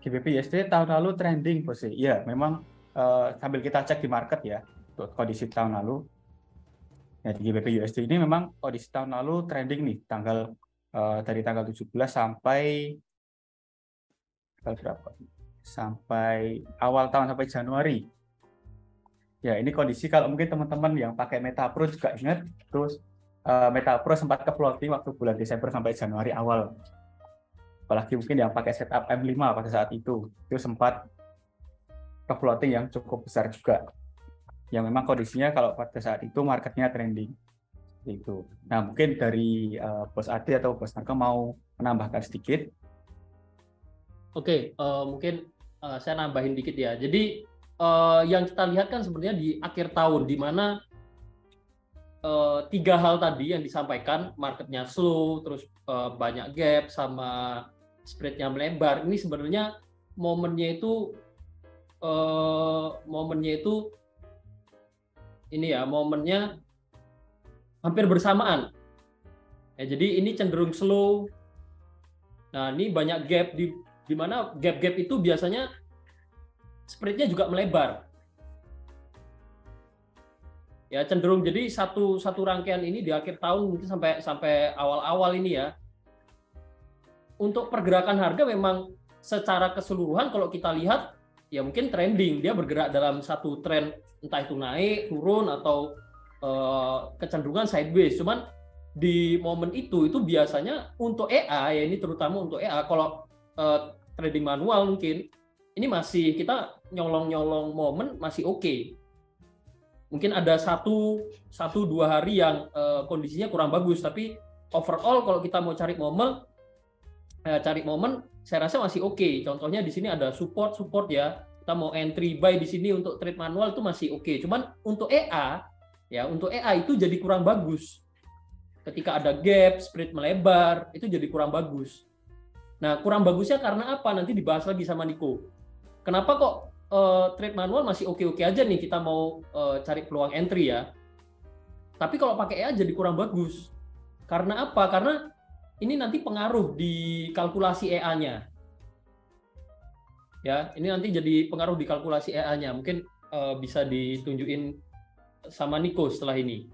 GBP USD tahun lalu trending, Bos. Iya, memang sambil kita cek di market ya, untuk kondisi tahun lalu. Ya, di GBP USD ini memang kondisi tahun lalu trending nih, dari tanggal 17 sampai berapa? Sampai awal tahun, sampai Januari. Ya, ini kondisi kalau mungkin teman-teman yang pakai MetaPro juga ingat, terus MetaPro sempat ke floating waktu bulan Desember sampai Januari awal. Apalagi mungkin yang pakai setup M5 pada saat itu sempat ke floating yang cukup besar juga. Yang memang kondisinya kalau pada saat itu marketnya trending. Itu. Nah, mungkin dari Bos Ade atau Bos Narko mau menambahkan sedikit. Oke, mungkin saya nambahin dikit ya. Jadi yang kita lihat kan sebenarnya di akhir tahun, di mana 3 hal tadi yang disampaikan, marketnya slow, terus banyak gap, sama spreadnya melebar. Ini sebenarnya momennya itu momennya hampir bersamaan. Ya, jadi ini cenderung slow. Nah, ini banyak gap di mana gap-gap itu biasanya spreadnya juga melebar. Ya, cenderung jadi satu rangkaian ini di akhir tahun mungkin sampai awal-awal ini ya. Untuk pergerakan harga memang secara keseluruhan kalau kita lihat ya mungkin trending, dia bergerak dalam satu tren, entah itu naik, turun atau kecenderungan sideways. Cuman di momen itu biasanya untuk EA ya, ini terutama untuk EA, kalau trading manual mungkin ini masih kita nyolong momen masih oke. mungkin ada satu dua hari yang kondisinya kurang bagus, tapi overall kalau kita mau cari momen saya rasa masih oke. Contohnya di sini ada support ya, kita mau entry buy di sini untuk trade manual itu masih oke. Cuman untuk EA itu jadi kurang bagus. Ketika ada gap, spread melebar, itu jadi kurang bagus. Nah, kurang bagusnya karena apa? Nanti dibahas lagi sama Niko. Kenapa kok trade manual masih oke-oke aja nih, kita mau cari peluang entry ya. Tapi kalau pakai EA jadi kurang bagus. Karena apa? Karena ini nanti pengaruh di kalkulasi EA-nya. Ya, ini nanti jadi pengaruh di kalkulasi EA-nya. Mungkin bisa ditunjukin sama Niko setelah ini.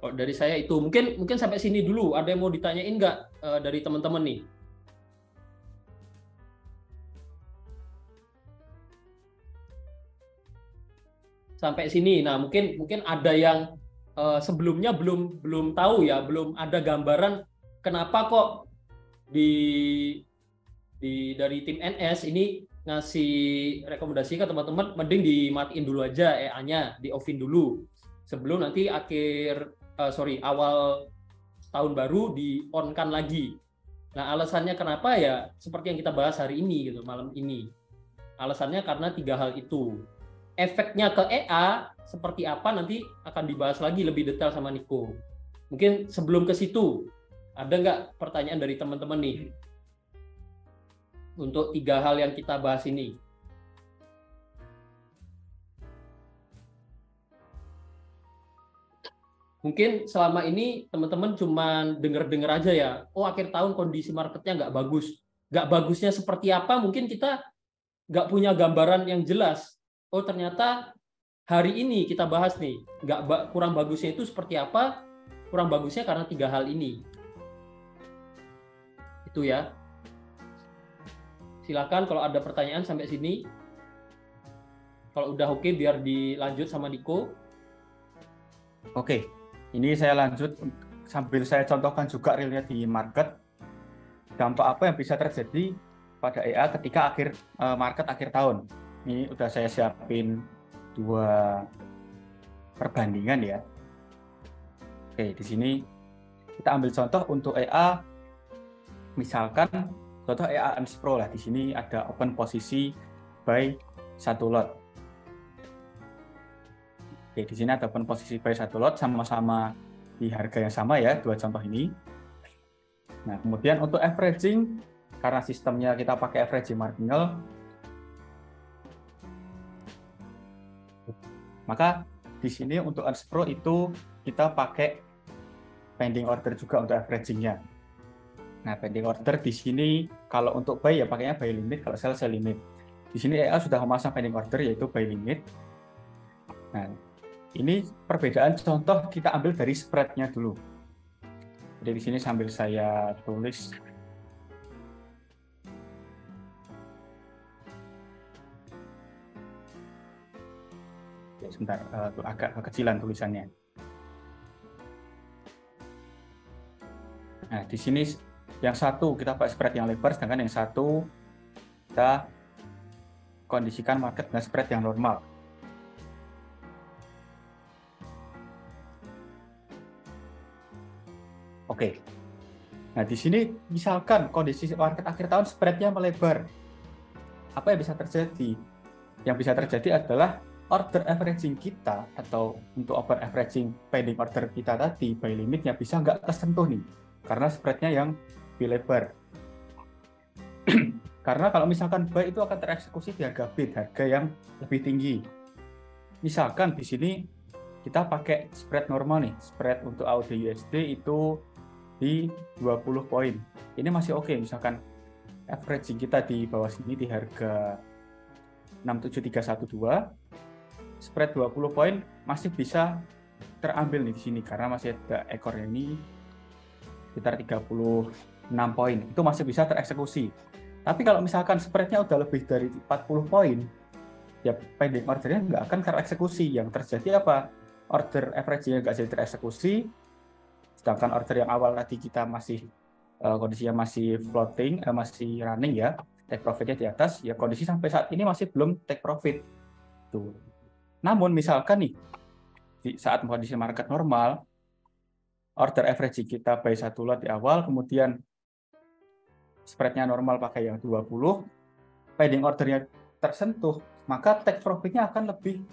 Oh, dari saya itu mungkin sampai sini dulu. Ada yang mau ditanyain nggak dari teman-teman nih? Sampai sini. Nah, mungkin ada yang sebelumnya belum tahu ya, belum ada gambaran kenapa kok dari tim NS ini ngasih rekomendasi ke teman-teman mending dimatiin dulu aja EA-nya, di off-in dulu sebelum nanti awal tahun baru di on-kan lagi. Nah, alasannya kenapa ya seperti yang kita bahas hari ini gitu, malam ini. Alasannya karena 3 hal itu. Efeknya ke EA seperti apa nanti akan dibahas lagi lebih detail sama Niko. Mungkin sebelum ke situ, ada nggak pertanyaan dari teman-teman nih? Untuk 3 hal yang kita bahas ini. Mungkin selama ini teman-teman cuma dengar-dengar aja ya, oh akhir tahun kondisi marketnya nggak bagus. Nggak bagusnya seperti apa, mungkin kita nggak punya gambaran yang jelas. Oh ternyata hari ini kita bahas nih, kurang bagusnya itu seperti apa, kurang bagusnya karena 3 hal ini. Itu ya. Silakan kalau ada pertanyaan sampai sini. Kalau udah oke, biar dilanjut sama Niko. Oke, ini saya lanjut sambil saya contohkan juga realnya di market. Dampak apa yang bisa terjadi pada EA ketika market akhir tahun. Ini udah saya siapin 2 perbandingan ya. Oke, di sini kita ambil contoh untuk EA. Misalkan contoh EA Unspro lah. Di sini ada open posisi buy 1 lot. Oke, di sini ada open posisi buy 1 lot, sama-sama di harga yang sama ya, 2 contoh ini. Nah, kemudian untuk averaging, karena sistemnya kita pakai averaging marginal, maka di sini untuk Unspro itu kita pakai pending order juga untuk averaging-nya. Nah, pending order di sini kalau untuk buy ya pakainya buy limit, kalau sell limit. Di sini EA sudah memasang pending order yaitu buy limit. Nah, ini perbedaan contoh kita ambil dari spread-nya dulu. Jadi di sini sambil saya tulis. Ya, sebentar, agak kekecilan tulisannya. Nah, di sini yang satu kita pakai spread yang lebar, sedangkan yang satu kita kondisikan market dengan spread yang normal. Oke. Nah, di sini misalkan kondisi market akhir tahun spread-nya melebar. Apa yang bisa terjadi? Yang bisa terjadi adalah order averaging kita atau untuk open averaging pending order kita tadi, buy limitnya bisa nggak tersentuh nih, karena spread-nya yang lebih lebar. Karena kalau misalkan buy itu akan tereksekusi di harga bid, harga yang lebih tinggi. Misalkan di sini kita pakai spread normal nih, spread untuk AUD USD itu di 20 poin. Ini masih oke, misalkan averaging kita di bawah sini di harga 67312, spread 20 poin masih bisa terambil nih di sini karena masih ada ekornya ini sekitar 36 poin. Itu masih bisa tereksekusi. Tapi kalau misalkan spreadnya udah lebih dari 40 poin, ya pending ordernya nggak akan tereksekusi. Yang terjadi apa? Order average-nya nggak jadi tereksekusi, sedangkan order yang awal tadi kita masih kondisinya masih floating, masih running ya, take profitnya di atas, ya kondisi sampai saat ini masih belum take profit. Tuh. Namun misalkan nih, di saat kondisi market normal, order average kita buy 1 lot di awal, kemudian spread-nya normal pakai yang 20, pending ordernya tersentuh, maka take profit-nya akan lebih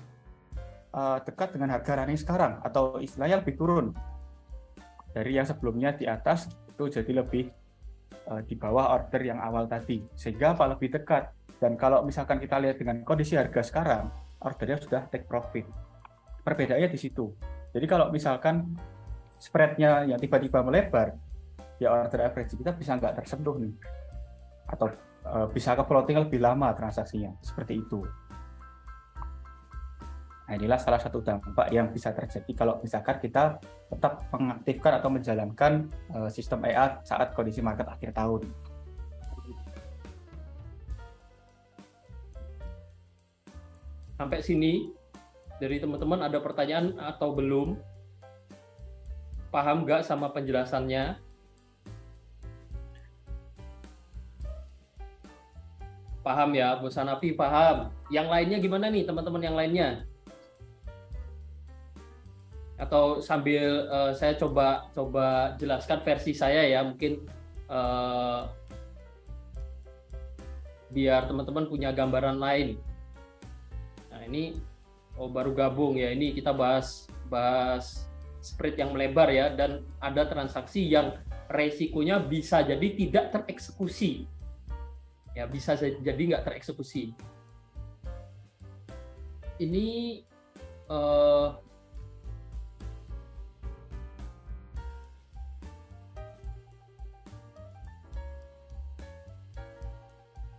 dekat dengan harga running sekarang, atau istilahnya lebih turun dari yang sebelumnya di atas, itu jadi lebih di bawah order yang awal tadi, sehingga apa, lebih dekat. Dan kalau misalkan kita lihat dengan kondisi harga sekarang, ordernya sudah take profit. Perbedaannya di situ. Jadi kalau misalkan spread-nya yang tiba-tiba melebar, ya order average kita bisa nggak tersentuh nih, atau bisa ke floating lebih lama transaksinya, seperti itu. Nah, inilah salah satu dampak yang bisa terjadi kalau misalkan kita tetap mengaktifkan atau menjalankan sistem EA saat kondisi market akhir tahun. Sampai sini, dari teman-teman ada pertanyaan atau belum? Paham nggak sama penjelasannya? Paham ya, Bu Sanapi paham. Yang lainnya gimana nih teman-teman yang lainnya? Atau sambil saya coba jelaskan versi saya ya, mungkin biar teman-teman punya gambaran lain. Nah ini baru gabung ya, ini kita bahas spread yang melebar ya, dan ada transaksi yang resikonya bisa jadi tidak tereksekusi. Ya bisa jadi nggak tereksekusi. Ini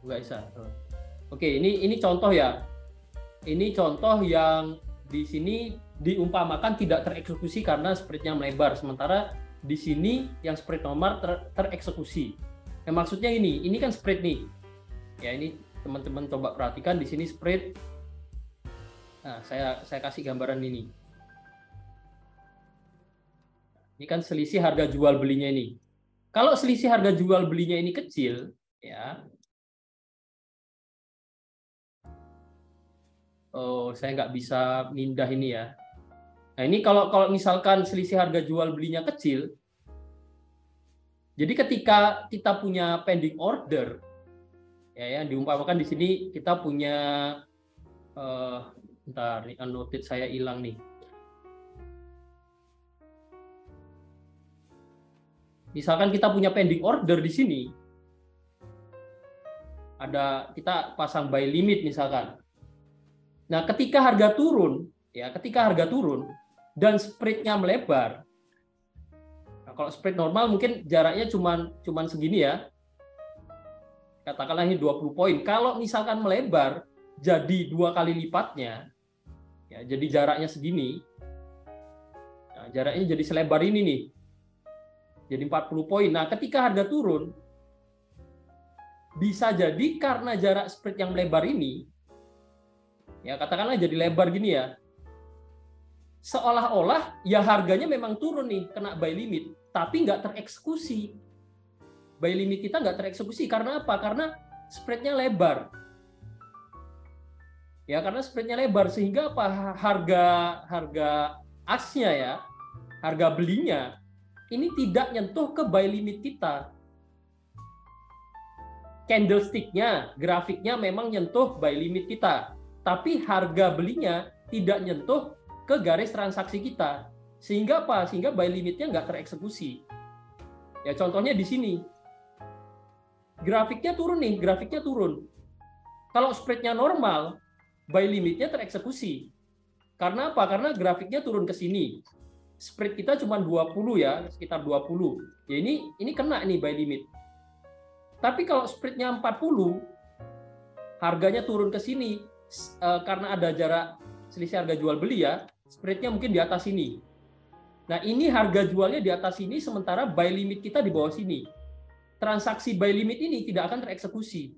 nggak bisa. Oke, ini contoh ya. Ini contoh yang di sini diumpamakan tidak tereksekusi karena spread-nya melebar, sementara di sini yang spread normal tereksekusi. Yang maksudnya ini kan spread nih. Ya ini teman-teman coba perhatikan di sini spread. Nah, saya kasih gambaran ini. Ini kan selisih harga jual belinya ini. Kalau selisih harga jual belinya ini kecil, ya. Oh, saya nggak bisa pindah ini ya. Nah, ini kalau misalkan selisih harga jual belinya kecil, jadi ketika kita punya pending order, ya yang diumpamakan di sini kita punya, bentar, nih annotate saya hilang nih. Misalkan kita punya pending order di sini, kita pasang buy limit misalkan. Nah, ketika harga turun dan spread-nya melebar. Nah, kalau spread normal mungkin jaraknya cuman segini ya. Katakanlah ini 20 poin. Kalau misalkan melebar jadi 2 kali lipatnya, ya, jadi jaraknya segini. Nah, jaraknya jadi selebar ini nih. Jadi 40 poin. Nah, ketika harga turun, bisa jadi karena jarak spread yang melebar ini, ya katakanlah jadi lebar gini ya, seolah-olah ya harganya memang turun nih, kena buy limit, tapi nggak tereksekusi. Buy limit kita nggak tereksekusi karena apa? Karena spread-nya lebar. Ya karena spread-nya lebar, sehingga apa? Harga asnya ya, harga belinya ini tidak nyentuh ke buy limit kita. Candlestick-nya, grafiknya memang nyentuh buy limit kita, tapi harga belinya tidak nyentuh ke garis transaksi kita. Sehingga apa? Sehingga buy limitnya nggak tereksekusi. Ya contohnya di sini. Grafiknya turun nih, grafiknya turun. Kalau spread-nya normal, buy limitnya tereksekusi. Karena apa? Karena grafiknya turun ke sini. Spread kita cuma 20 ya, sekitar 20. Ya ini kena nih buy limit. Tapi kalau spread-nya 40, harganya turun ke sini. Karena ada jarak selisih harga jual beli ya, spread-nya mungkin di atas sini. Nah, ini harga jualnya di atas sini, sementara buy limit kita di bawah sini. Transaksi buy limit ini tidak akan tereksekusi.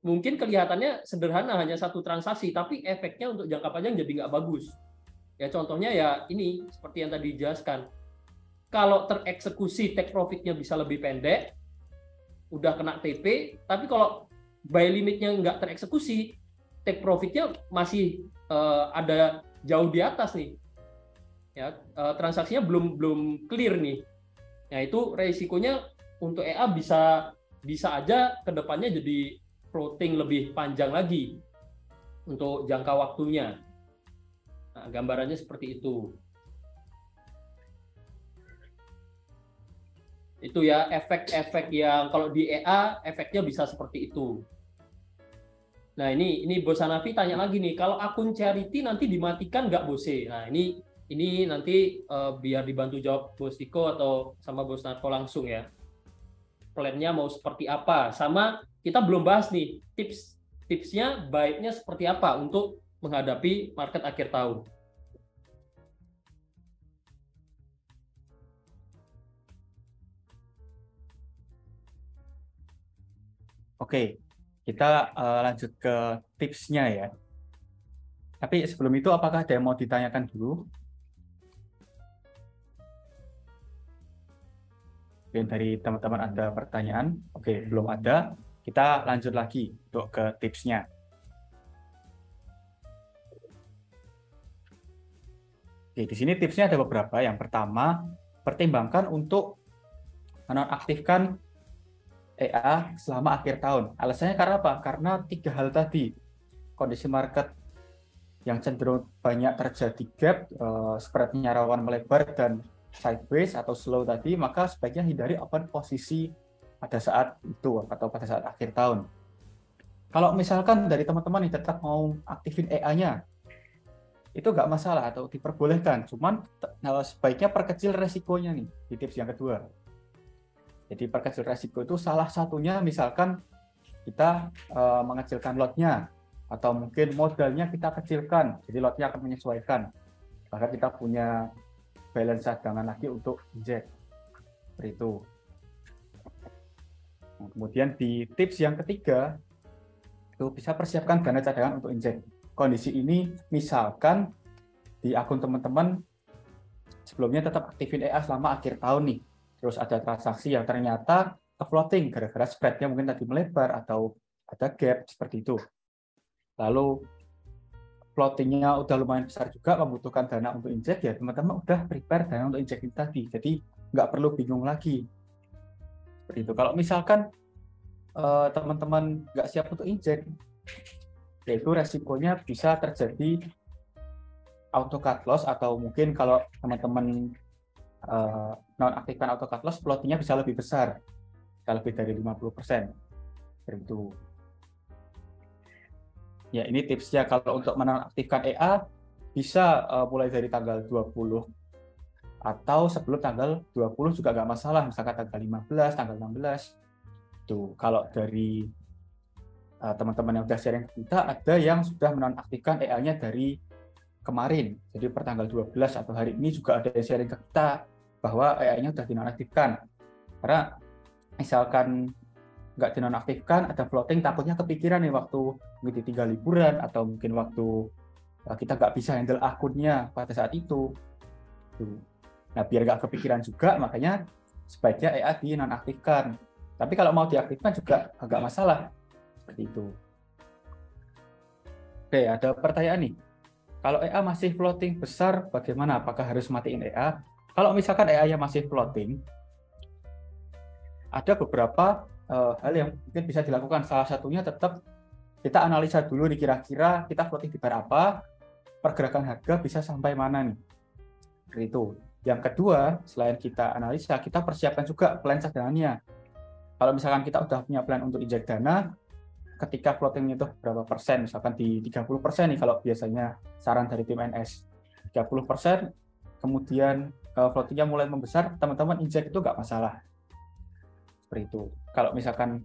Mungkin kelihatannya sederhana, hanya satu transaksi, tapi efeknya untuk jangka panjang jadi nggak bagus. Ya contohnya ya ini, seperti yang tadi dijelaskan. Kalau tereksekusi, take profit-nya bisa lebih pendek. udah kena TP, tapi kalau buy limitnya nggak tereksekusi, take profitnya masih ada jauh di atas nih. Ya, transaksinya belum clear nih. Nah, itu resikonya untuk EA bisa aja kedepannya jadi floating lebih panjang lagi untuk jangka waktunya. Nah, gambarannya seperti itu. Itu ya efek-efek yang kalau di EA efeknya bisa seperti itu. Nah, ini Bos Hanafi tanya lagi nih, kalau akun charity nanti dimatikan nggak Bose? Nah, ini nanti biar dibantu jawab Bos Tiko atau sama Bos Narko langsung ya. Plannya mau seperti apa? Sama kita belum bahas nih tipsnya baiknya seperti apa untuk menghadapi market akhir tahun. Oke, kita lanjut ke tipsnya ya. Tapi sebelum itu, apakah ada yang mau ditanyakan dulu? Mungkin dari teman-teman ada pertanyaan? Oke, belum ada. Kita lanjut lagi untuk ke tipsnya. Oke, di sini tipsnya ada beberapa. Yang pertama, pertimbangkan untuk menonaktifkan EA selama akhir tahun. Alasannya karena apa? Karena 3 hal tadi. Kondisi market yang cenderung banyak terjadi gap, spread-nya rawan melebar dan sideways atau slow tadi, maka sebaiknya hindari open posisi pada saat itu atau pada saat akhir tahun. Kalau misalkan dari teman-teman yang tetap mau aktifin EA-nya, itu nggak masalah atau diperbolehkan. Cuman sebaiknya perkecil resikonya nih di tips yang kedua. Jadi perkecil resiko itu salah satunya misalkan kita mengecilkan lotnya atau mungkin modalnya kita kecilkan, jadi lotnya akan menyesuaikan. Maka kita punya balance cadangan lagi untuk injek. Seperti itu. Nah, kemudian di tips yang ketiga itu bisa persiapkan dana cadangan untuk injek. Kondisi ini misalkan di akun teman-teman sebelumnya tetap aktifin EA selama akhir tahun nih. Terus ada transaksi yang ternyata floating gara-gara spread-nya mungkin tadi melebar atau ada gap seperti itu. Lalu floating-nya udah lumayan besar juga, membutuhkan dana untuk injek, ya teman-teman udah prepare dana untuk injek tadi. Jadi nggak perlu bingung lagi. Seperti itu. Kalau misalkan teman-teman nggak siap untuk injek, yaitu resikonya bisa terjadi auto cut loss atau mungkin kalau teman-teman nonaktifkan auto cut loss, floating-nya bisa lebih besar, bisa lebih dari 50%. Seperti itu. Ya, ini tipsnya kalau untuk menonaktifkan EA bisa mulai dari tanggal 20 atau sebelum tanggal 20 juga nggak masalah, misalkan tanggal 15, tanggal 16. Tuh, kalau dari teman-teman yang sudah sharing ke kita, ada yang sudah menonaktifkan EA-nya dari kemarin. Jadi per tanggal 12 atau hari ini juga ada yang sharing ke kita bahwa EA-nya sudah dinonaktifkan. Karena misalkan nggak dinonaktifkan, ada floating, takutnya kepikiran nih waktu mungkin tinggal liburan atau mungkin waktu kita nggak bisa handle akunnya pada saat itu. Nah, biar nggak kepikiran juga, makanya sebaiknya EA dinonaktifkan. Tapi kalau mau diaktifkan juga nggak masalah. Seperti itu. Oke, ada pertanyaan nih. Kalau EA masih floating besar, bagaimana? Apakah harus matiin EA? Kalau misalkan EA-nya masih floating, ada beberapa hal yang mungkin bisa dilakukan. Salah satunya tetap kita analisa dulu nih, kira-kira kita floating di bar apa, pergerakan harga bisa sampai mana nih. Seperti itu. Yang kedua, selain kita analisa, kita persiapkan juga plan cadangannya. Kalau misalkan kita udah punya plan untuk injek dana, ketika floatingnya itu berapa persen, misalkan di 30% nih kalau biasanya saran dari tim NS, 30%, kemudian floatingnya mulai membesar, teman-teman injek itu nggak masalah. Seperti itu. Kalau misalkan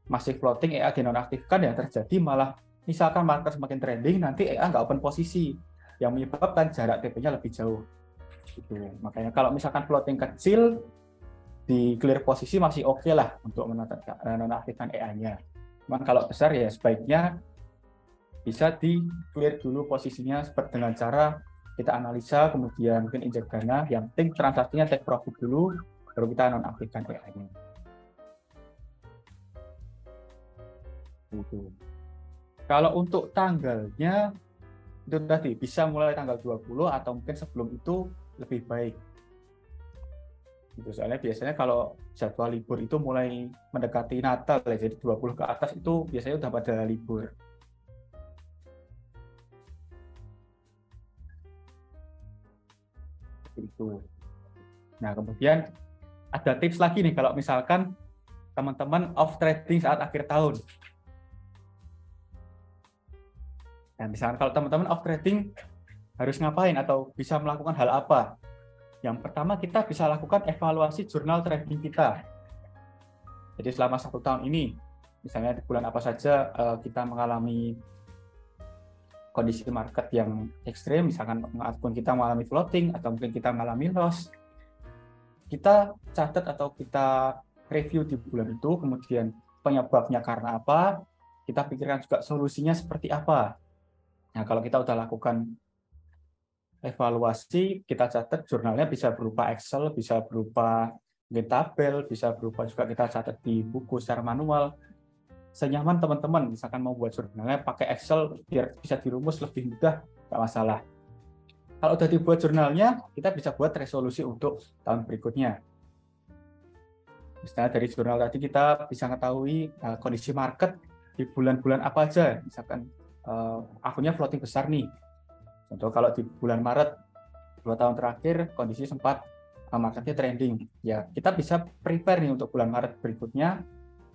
masih floating, EA dinonaktifkan, yang terjadi malah misalkan market semakin trending, nanti EA nggak open posisi, yang menyebabkan jarak TP-nya lebih jauh. Gitu. Makanya kalau misalkan floating kecil, di clear posisi masih oke lah untuk menonaktifkan EA-nya. Cuman kalau besar ya sebaiknya bisa di clear dulu posisinya dengan cara kita analisa, kemudian mungkin injek dana, yang penting transaksinya take profit dulu, baru kita nonaktifkan EA-nya. Gitu. Kalau untuk tanggalnya itu tadi bisa mulai tanggal 20 atau mungkin sebelum itu lebih baik. Gitu. Soalnya biasanya kalau jadwal libur itu mulai mendekati Natal ya, jadi 20 ke atas itu biasanya udah pada libur. Itu. Nah, kemudian ada tips lagi nih kalau misalkan teman-teman off trading saat akhir tahun. Nah, misalkan kalau teman-teman off trading harus ngapain atau bisa melakukan hal apa? Yang pertama, kita bisa lakukan evaluasi jurnal trading kita. Jadi selama 1 tahun ini, misalnya di bulan apa saja kita mengalami kondisi market yang ekstrim, misalkan kita mengalami floating atau mungkin kita mengalami loss, kita catat atau kita review di bulan itu, kemudian penyebabnya karena apa, kita pikirkan juga solusinya seperti apa. Nah, kalau kita udah lakukan evaluasi, kita catat jurnalnya bisa berupa Excel, bisa berupa tabel, bisa berupa juga kita catat di buku secara manual. Senyaman teman-teman, misalkan mau buat jurnalnya pakai Excel biar bisa dirumus lebih mudah, nggak masalah. Kalau udah dibuat jurnalnya, kita bisa buat resolusi untuk tahun berikutnya. Misalnya dari jurnal tadi kita bisa mengetahui kondisi market di bulan-bulan apa aja. Misalkan akunnya floating besar nih. Contoh kalau di bulan Maret 2 tahun terakhir kondisi sempat marketnya trending. Ya, kita bisa prepare nih untuk bulan Maret berikutnya.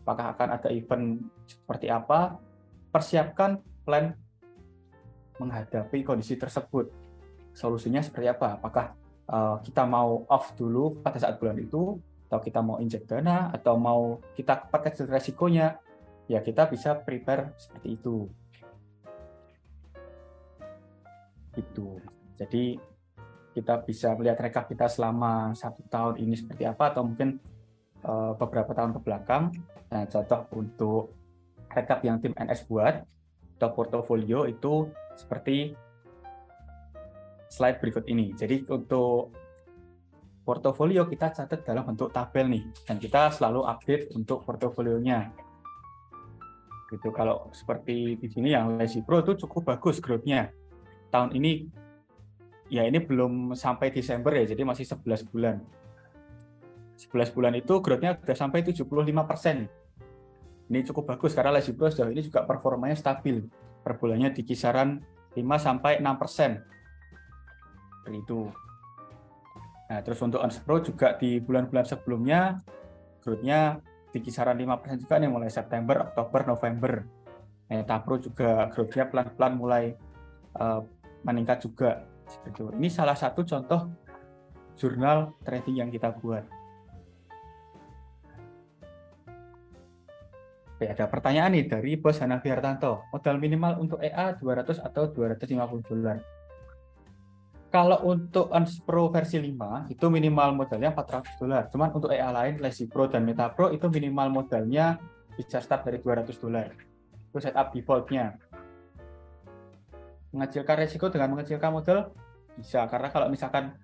Apakah akan ada event seperti apa? Persiapkan plan menghadapi kondisi tersebut. Solusinya seperti apa? Apakah kita mau off dulu pada saat bulan itu, atau kita mau injek dana, atau mau kita perkecil resikonya? Ya, kita bisa prepare seperti itu. Gitu. Jadi kita bisa melihat rekap kita selama 1 tahun ini seperti apa, atau mungkin beberapa tahun ke belakang. Nah, contoh untuk rekap yang tim NS buat atau portofolio itu seperti slide berikut ini. Jadi untuk portofolio kita catat dalam bentuk tabel nih, dan kita selalu update untuk portofolionya. Gitu. Kalau seperti di sini yang Lazy Pro itu cukup bagus growth-nya. Tahun ini ya ini belum sampai Desember ya, jadi masih 11 bulan. 11 bulan itu growth-nya sudah sampai 75%. Ini cukup bagus karena Lazy Pro sejauh ini juga performanya stabil. Per bulannya di kisaran 5-6%. Itu. Nah, terus untuk Ons Pro juga di bulan-bulan sebelumnya growth-nya di kisaran 5% juga nih, mulai September, Oktober, November. Meta Pro juga growth-nya pelan-pelan mulai meningkat juga. Ini salah satu contoh jurnal trading yang kita buat. Oke, ada pertanyaan nih dari Bos Hanafi Hartanto. Modal minimal untuk EA 200 atau 250 dolar? Kalau untuk Ons Pro versi 5 itu minimal modalnya 400 dolar. Cuman untuk EA lain, Lazy Pro dan Meta Pro itu minimal modalnya bisa start dari 200 dolar. Itu setup default-nya. Mengecilkan resiko dengan mengecilkan modal bisa, karena kalau misalkan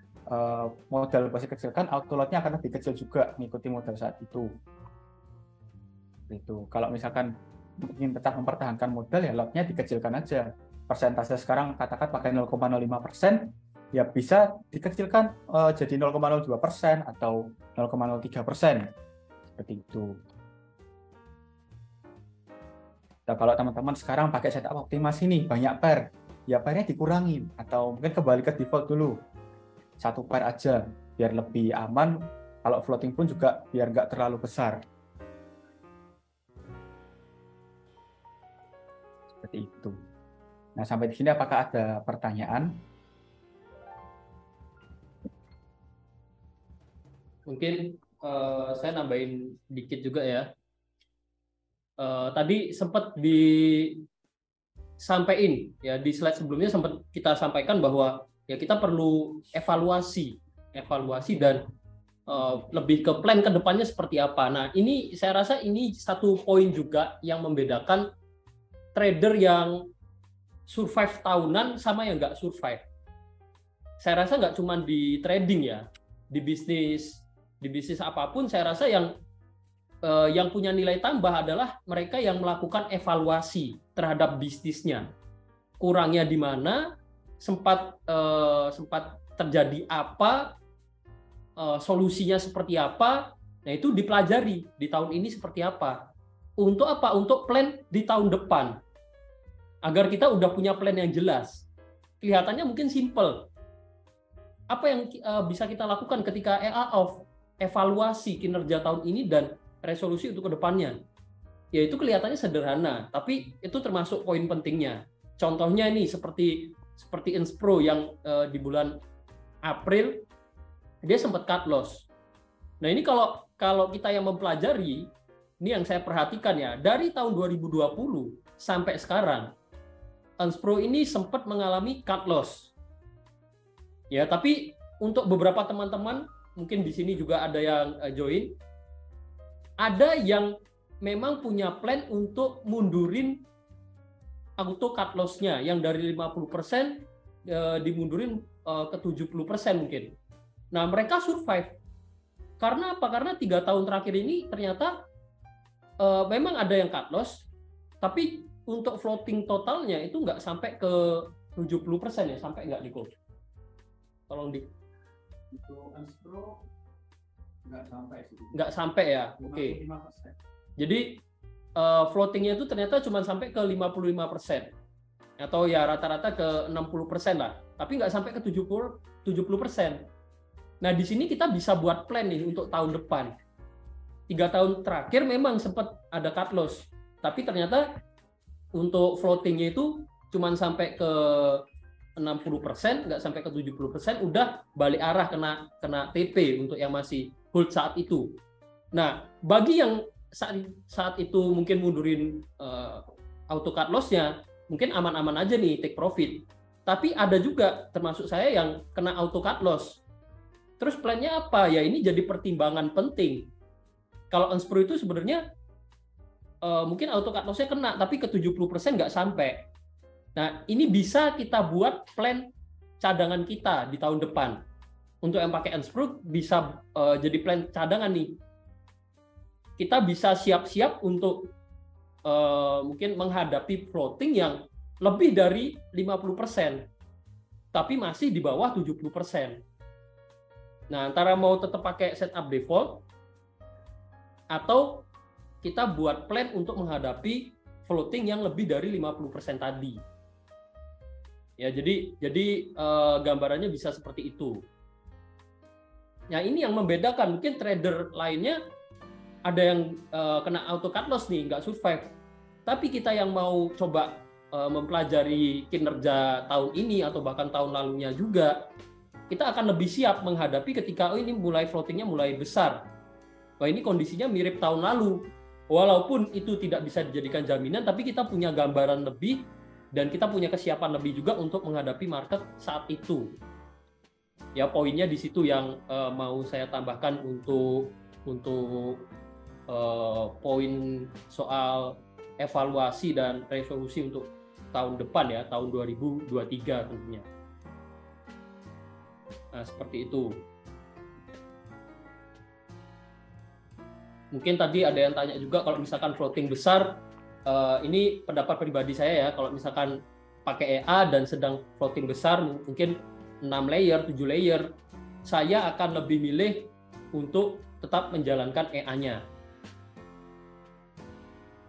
modal masih kecilkan, auto lot-nya akan lebih kecil juga mengikuti modal saat itu. Itu. Kalau misalkan ingin tetap mempertahankan modal, ya lot-nya dikecilkan aja. Persentase sekarang katakan pakai 0,05%, ya bisa dikecilkan jadi 0,02% atau 0,03%. Seperti itu. Nah, kalau teman-teman sekarang pakai setup optimasi nih, banyak pair, ya pairnya dikurangin atau mungkin kembali ke default dulu. 1 pair aja biar lebih aman. Kalau floating pun juga biar nggak terlalu besar. Seperti itu. Nah, sampai di sini apakah ada pertanyaan? Mungkin saya nambahin dikit juga ya. Tadi sempat disampaikan ya di slide sebelumnya, sempat kita sampaikan bahwa ya kita perlu evaluasi dan lebih ke plan ke depannya seperti apa. Nah, ini saya rasa ini satu poin juga yang membedakan trader yang survive tahunan sama yang nggak survive. Saya rasa nggak cuma di trading ya, di bisnis apapun saya rasa yang yang punya nilai tambah adalah mereka yang melakukan evaluasi terhadap bisnisnya. Kurangnya di mana, sempat terjadi apa, solusinya seperti apa. Nah, itu dipelajari di tahun ini seperti apa. Untuk apa? Untuk plan di tahun depan. Agar kita udah punya plan yang jelas. Kelihatannya mungkin simple. Apa yang bisa kita lakukan ketika EA-off, evaluasi kinerja tahun ini dan resolusi untuk kedepannya? Ya, itu kelihatannya sederhana, tapi itu termasuk poin pentingnya. Contohnya ini seperti Inspro yang di bulan April dia sempat cut loss. Nah, ini kalau kita yang mempelajari, ini yang saya perhatikan ya, dari tahun 2020 sampai sekarang, Inspro ini sempat mengalami cut loss. Ya, tapi untuk beberapa teman-teman, mungkin di sini juga ada yang join, ada yang memang punya plan untuk mundurin auto cut loss-nya yang dari 50% dimundurin ke 70% mungkin. Nah, mereka survive. Karena apa? Karena 3 tahun terakhir ini ternyata memang ada yang cut loss, tapi untuk floating totalnya itu nggak sampai ke 70% ya, sampai nggak Niko? Tolong di. Untuk Inspro nggak sampai sih. Nggak sampai ya, oke. Jadi floatingnya itu ternyata cuma sampai ke 55%. Atau ya rata-rata ke 60% lah. Tapi nggak sampai ke 70%. Nah, di sini kita bisa buat plan nih untuk tahun depan. 3 tahun terakhir memang sempat ada cut loss. Tapi ternyata untuk floatingnya itu cuma sampai ke 60%, nggak sampai ke 70%, udah balik arah kena TP untuk yang masih hold saat itu. Nah, bagi yang saat itu mungkin mundurin auto cut loss-nya, mungkin aman-aman aja nih take profit. Tapi ada juga termasuk saya yang kena auto cut loss. Terus plan-nya apa? Ya ini jadi pertimbangan penting. Kalau Inspro itu sebenarnya mungkin auto cut loss-nya kena, tapi ke 70% nggak sampai. Nah, ini bisa kita buat plan cadangan kita di tahun depan. Untuk yang pakai Inspro bisa jadi plan cadangan nih. Kita bisa siap-siap untuk mungkin menghadapi floating yang lebih dari 50%, tapi masih di bawah 70%. Nah, antara mau tetap pakai setup default, atau kita buat plan untuk menghadapi floating yang lebih dari 50% tadi. Ya, jadi gambarannya bisa seperti itu. Nah, ini yang membedakan. Mungkin trader lainnya ada yang kena auto cut loss nih, nggak survive. Tapi kita yang mau coba mempelajari kinerja tahun ini atau bahkan tahun lalunya juga, kita akan lebih siap menghadapi ketika ini mulai floatingnya mulai besar. Wah, ini kondisinya mirip tahun lalu. Walaupun itu tidak bisa dijadikan jaminan, tapi kita punya gambaran lebih dan kita punya kesiapan lebih juga untuk menghadapi market saat itu. Ya, poinnya di situ yang mau saya tambahkan untuk poin soal evaluasi dan resolusi untuk tahun depan ya, tahun 2023 tentunya. Nah, seperti itu. Mungkin tadi ada yang tanya juga kalau misalkan floating besar, ini pendapat pribadi saya ya, kalau misalkan pakai EA dan sedang floating besar, mungkin 6 layer, 7 layer, saya akan lebih milih untuk tetap menjalankan EA-nya.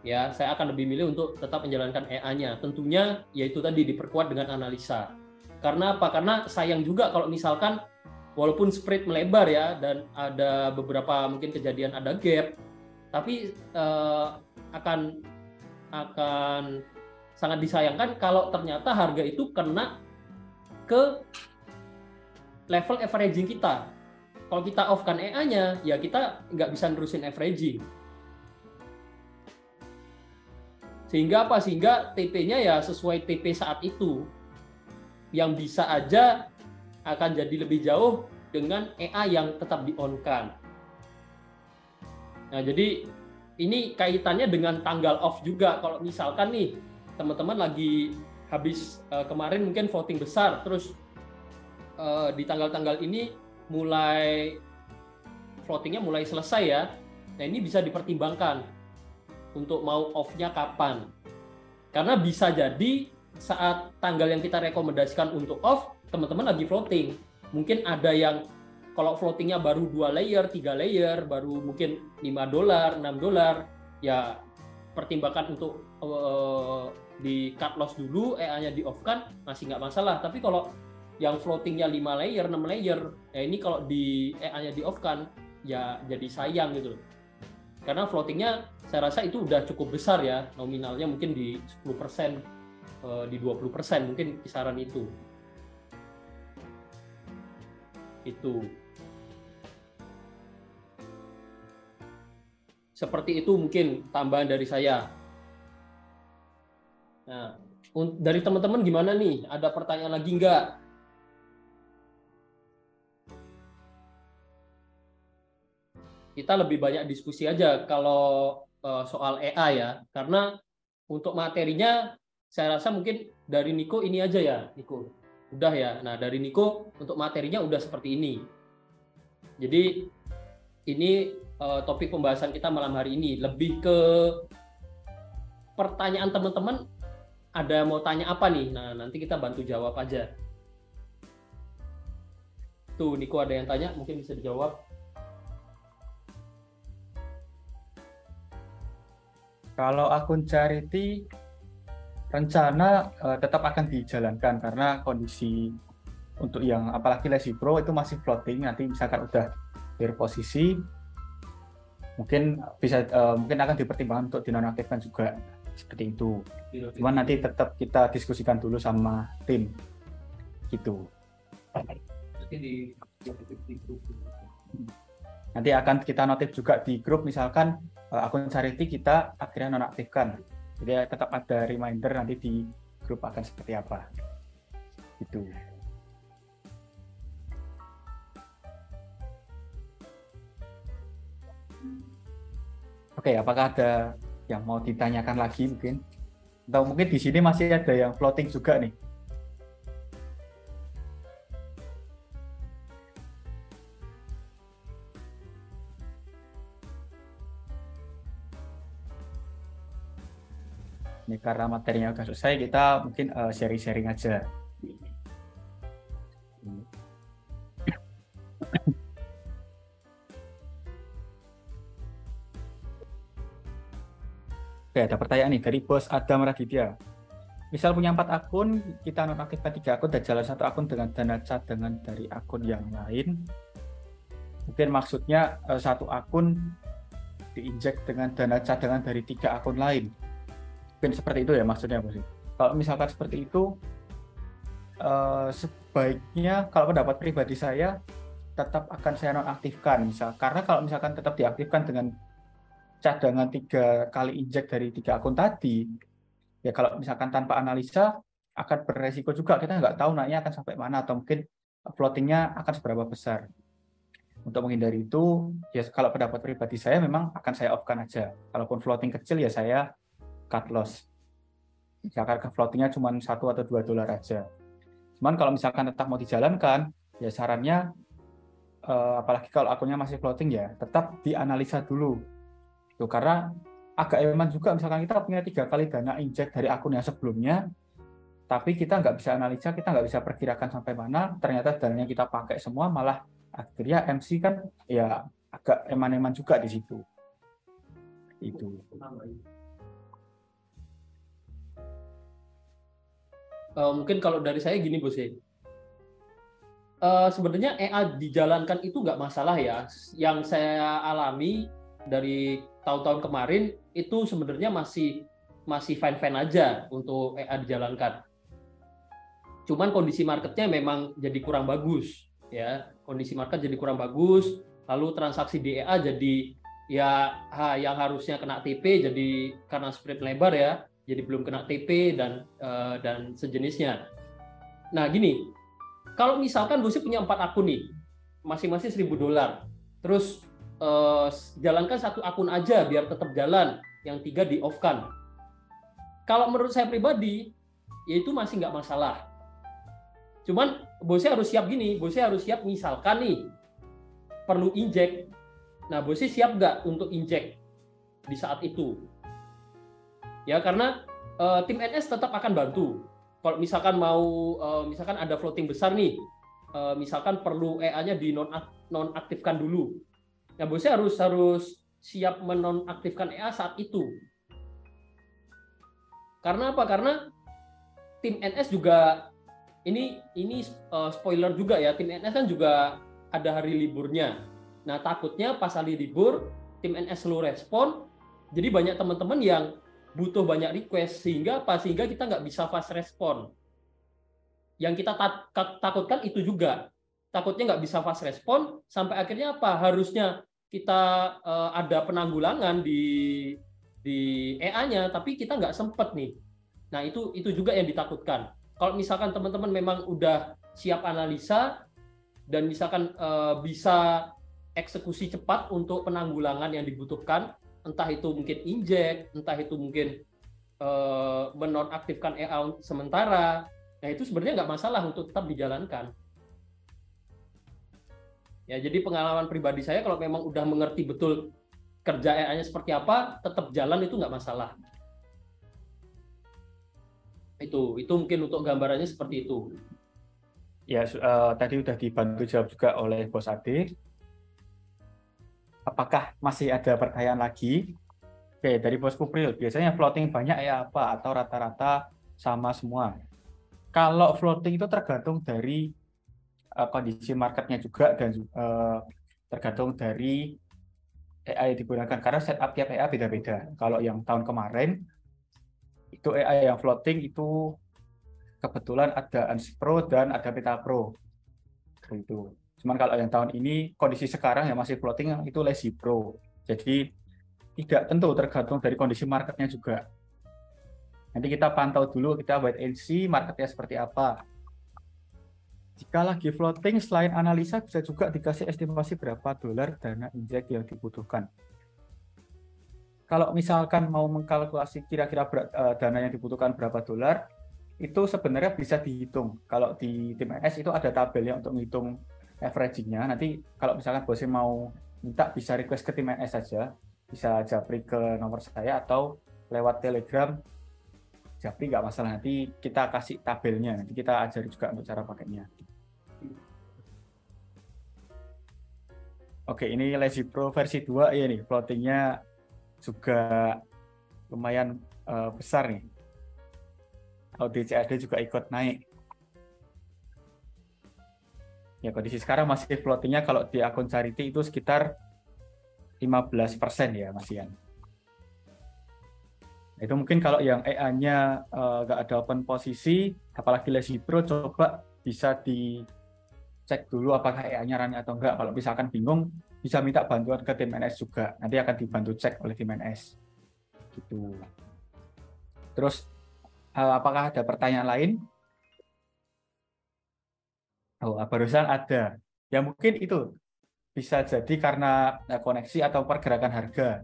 Ya, saya akan lebih milih untuk tetap menjalankan EA-nya. Tentunya yaitu tadi diperkuat dengan analisa. Karena apa? Karena sayang juga kalau misalkan walaupun spread melebar ya dan ada beberapa mungkin kejadian ada gap, tapi akan sangat disayangkan kalau ternyata harga itu kena ke level averaging kita. Kalau kita off-kan EA-nya, ya kita nggak bisa nerusin averaging. Sehingga apa? Sehingga TP-nya ya sesuai TP saat itu. Yang bisa aja akan jadi lebih jauh dengan EA yang tetap di-on-kan. Nah, jadi ini kaitannya dengan tanggal off juga. Kalau misalkan nih, teman-teman lagi habis kemarin mungkin voting besar, terus di tanggal-tanggal ini mulai floatingnya mulai selesai ya. Nah, ini bisa dipertimbangkan untuk mau off-nya kapan. Karena bisa jadi saat tanggal yang kita rekomendasikan untuk off, teman-teman lagi floating. Mungkin ada yang kalau floatingnya baru 2 layer, 3 layer, baru mungkin $5, $6, ya pertimbangkan untuk di cut loss dulu, EA-nya di off-kan, masih nggak masalah. Tapi kalau yang floatingnya 5 layer, 6 layer, ya ini kalau di EA-nya di off-kan, ya jadi sayang gitu. Karena floatingnya saya rasa itu udah cukup besar ya, nominalnya mungkin di 10%, di 20%, mungkin kisaran itu. Itu. Seperti itu mungkin tambahan dari saya. Nah, dari teman-teman gimana nih? Ada pertanyaan lagi nggak? Kita lebih banyak diskusi aja kalau soal EA ya, karena untuk materinya saya rasa mungkin dari Niko ini aja ya, Niko. Udah ya. Nah, dari Niko untuk materinya udah seperti ini. Jadi ini topik pembahasan kita malam hari ini lebih ke pertanyaan teman-teman. Ada mau tanya apa nih? Nah, nanti kita bantu jawab aja. Tuh, Niko ada yang tanya, mungkin bisa dijawab. Kalau akun charity rencana tetap akan dijalankan karena kondisi untuk yang apalagi Lazy Pro itu masih floating, nanti misalkan udah berposisi mungkin akan dipertimbangkan untuk dinonaktifkan juga seperti itu. Cuman nanti tetap kita diskusikan dulu sama tim gitu. Nanti akan kita notif juga di grup, misalkan akun charity kita akhirnya nonaktifkan. Jadi tetap ada reminder nanti di grup akan seperti apa. Gitu. Oke, apakah ada yang mau ditanyakan lagi mungkin? Atau mungkin di sini masih ada yang floating juga nih. Ini karena materinya udah selesai, kita mungkin sharing-sharing aja. Oke, ada pertanyaan nih dari Bos Adam Raditya. Misal punya 4 akun, kita nonaktifkan 3 akun dan jalan 1 akun dengan dana cadangan dari akun yang lain. Mungkin maksudnya 1 akun diinjek dengan dana cadangan dari 3 akun lain. Mungkin seperti itu ya maksudnya, Bos. Kalau misalkan seperti itu, sebaiknya kalau pendapat pribadi saya tetap akan saya nonaktifkan. Karena kalau misalkan tetap diaktifkan dengan cadangan 3 kali injek dari 3 akun tadi, ya kalau misalkan tanpa analisa akan beresiko juga, kita nggak tahu naiknya akan sampai mana atau mungkin floatingnya akan seberapa besar. Untuk menghindari itu, ya kalau pendapat pribadi saya memang akan saya off-kan aja. Kalaupun floating kecil ya saya cut loss. Misalkan floatingnya cuma $1 atau $2 aja. Cuman kalau misalkan tetap mau dijalankan, ya sarannya apalagi kalau akunnya masih floating ya tetap dianalisa dulu. Tuh, karena agak eman juga misalkan kita punya 3 kali dana injek dari akun yang sebelumnya, tapi kita nggak bisa analisa, kita nggak bisa perkirakan sampai mana, ternyata dananya kita pakai semua, malah akhirnya MC kan ya agak eman-eman juga di situ. Itu. Mungkin kalau dari saya gini, Bos. Sebenarnya EA dijalankan itu nggak masalah ya. Yang saya alami dari tahun-tahun kemarin itu sebenarnya masih fine-fine aja untuk EA dijalankan. Cuman kondisi marketnya memang jadi kurang bagus ya. Kondisi market jadi kurang bagus, lalu transaksi di EA jadi ya yang harusnya kena TP jadi karena spread lebar ya, jadi belum kena TP dan sejenisnya. Nah, gini. Kalau misalkan Bosnya punya 4 akun nih, masing-masing $1.000. Terus jalankan 1 akun aja biar tetap jalan, yang 3 di off-kan. Kalau menurut saya pribadi, ya itu masih nggak masalah. Cuman Bosnya harus siap gini, Bosnya harus siap misalkan nih perlu injek Nah, Bosi siap nggak untuk injek di saat itu? Ya, karena tim NS tetap akan bantu. Kalau misalkan misalkan ada floating besar nih, misalkan perlu EA-nya di nonaktifkan dulu. Nah, Bosi harus siap menonaktifkan EA saat itu. Karena apa? Karena tim NS juga ini spoiler juga ya, tim NS kan juga ada hari liburnya. Nah, takutnya pas hari libur tim NS slow respon, jadi banyak teman-teman yang butuh banyak request sehingga kita nggak bisa fast respon. Yang kita takutkan itu juga, takutnya nggak bisa fast respon sampai akhirnya apa? Harusnya kita ada penanggulangan di EA-nya, tapi kita nggak sempet nih. Nah, itu juga yang ditakutkan. Kalau misalkan teman-teman memang udah siap analisa dan misalkan bisa eksekusi cepat untuk penanggulangan yang dibutuhkan, entah itu mungkin injek, entah itu mungkin menonaktifkan EA sementara, nah itu sebenarnya nggak masalah untuk tetap dijalankan. Ya, jadi pengalaman pribadi saya kalau memang udah mengerti betul kerja EA-nya seperti apa, tetap jalan itu nggak masalah. Itu mungkin untuk gambarannya seperti itu. Ya, tadi udah dibantu jawab juga oleh Bos Ade. Apakah masih ada pertanyaan lagi? Oke, dari Bos Kupril, biasanya floating banyak ya apa? Atau rata-rata sama semua? Kalau floating itu tergantung dari kondisi marketnya juga dan tergantung dari EA yang digunakan. Karena setup tiap EA beda-beda. Kalau yang tahun kemarin, itu EA yang floating itu kebetulan ada ANSI Pro dan ada Meta Pro. Itu. Cuman kalau yang tahun ini kondisi sekarang yang masih floating itu Lazy Pro. Jadi tidak tentu, tergantung dari kondisi marketnya juga. Nanti kita pantau dulu, kita wait and see marketnya seperti apa. Jika lagi floating, selain analisa bisa juga dikasih estimasi berapa dolar dana injek yang dibutuhkan. Kalau misalkan mau mengkalkulasi kira-kira dana yang dibutuhkan berapa dolar, itu sebenarnya bisa dihitung. Kalau di tim NS itu ada tabelnya untuk menghitung averaging-nya. Nanti kalau misalkan bosnya mau minta bisa request ke tim NS saja, bisa japri ke nomor saya atau lewat Telegram. Japri nggak masalah, nanti kita kasih tabelnya, nanti kita ajari juga untuk cara pakainya. Oke, ini Lazy Pro versi 2 ya nih, floating-nya juga lumayan besar nih. ODCAD juga ikut naik. Ya, kondisi sekarang masih floating-nya kalau di akun Charity itu sekitar 15% ya, Mas Ian. Itu mungkin kalau yang EA-nya nggak ada open posisi, apalagi Lazy Pro, coba bisa dicek dulu apakah EA-nya running atau enggak. Kalau misalkan bingung, bisa minta bantuan ke tim NS juga. Nanti akan dibantu cek oleh tim NS. Gitu. Terus, apakah ada pertanyaan lain? Oh, barusan ada. Ya mungkin itu bisa jadi karena koneksi atau pergerakan harga.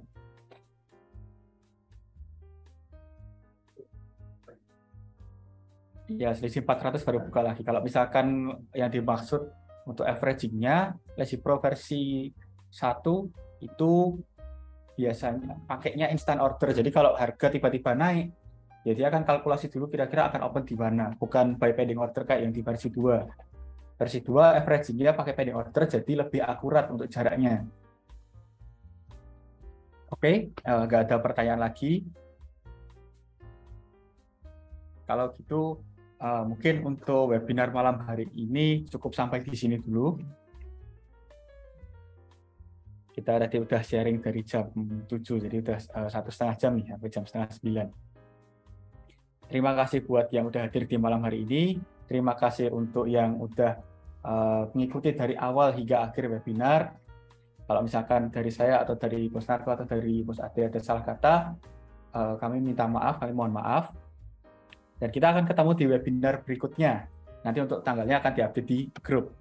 Ya, selisih 400 baru buka lagi. Kalau misalkan yang dimaksud untuk averaging-nya, Lazy Pro versi 1 itu biasanya pakainya instant order. Jadi kalau harga tiba-tiba naik, ya dia akan kalkulasi dulu kira-kira akan open di mana. Bukan by pending order kayak yang di versi 2. Versi 2 averaging-nya pakai pending order, jadi lebih akurat untuk jaraknya. Oke, nggak ada pertanyaan lagi. Kalau gitu, mungkin untuk webinar malam hari ini cukup sampai di sini dulu. Kita tadi udah sharing dari jam 7, jadi udah 1,5 jam nih, sampai jam 8:30. Terima kasih buat yang udah hadir di malam hari ini. Terima kasih untuk yang udah mengikuti dari awal hingga akhir webinar. Kalau misalkan dari saya atau dari Bos Narko atau dari Bos Ade ada salah kata, kami minta maaf, kami mohon maaf. Dan kita akan ketemu di webinar berikutnya. Nanti untuk tanggalnya akan diupdate di grup.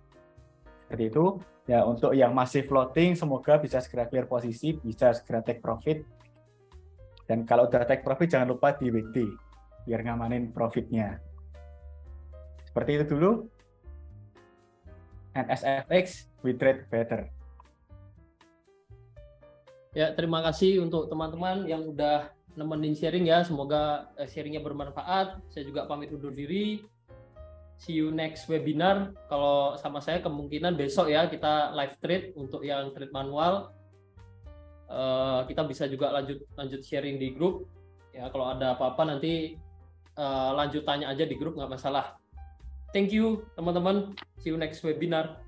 Seperti itu. Ya, untuk yang masih floating, semoga bisa segera clear posisi, bisa segera take profit. Dan kalau udah take profit, jangan lupa di WD, biar ngamanin profitnya. Seperti itu dulu. NSFX, we trade better. Ya, terima kasih untuk teman-teman yang udah nemenin sharing ya. Semoga sharingnya bermanfaat. Saya juga pamit undur diri. See you next webinar. Kalau sama saya kemungkinan besok ya kita live trade untuk yang trade manual. Kita bisa juga lanjut sharing di grup. Ya, kalau ada apa-apa nanti lanjut tanya aja di grup, nggak masalah. Thank you teman-teman. See you next webinar.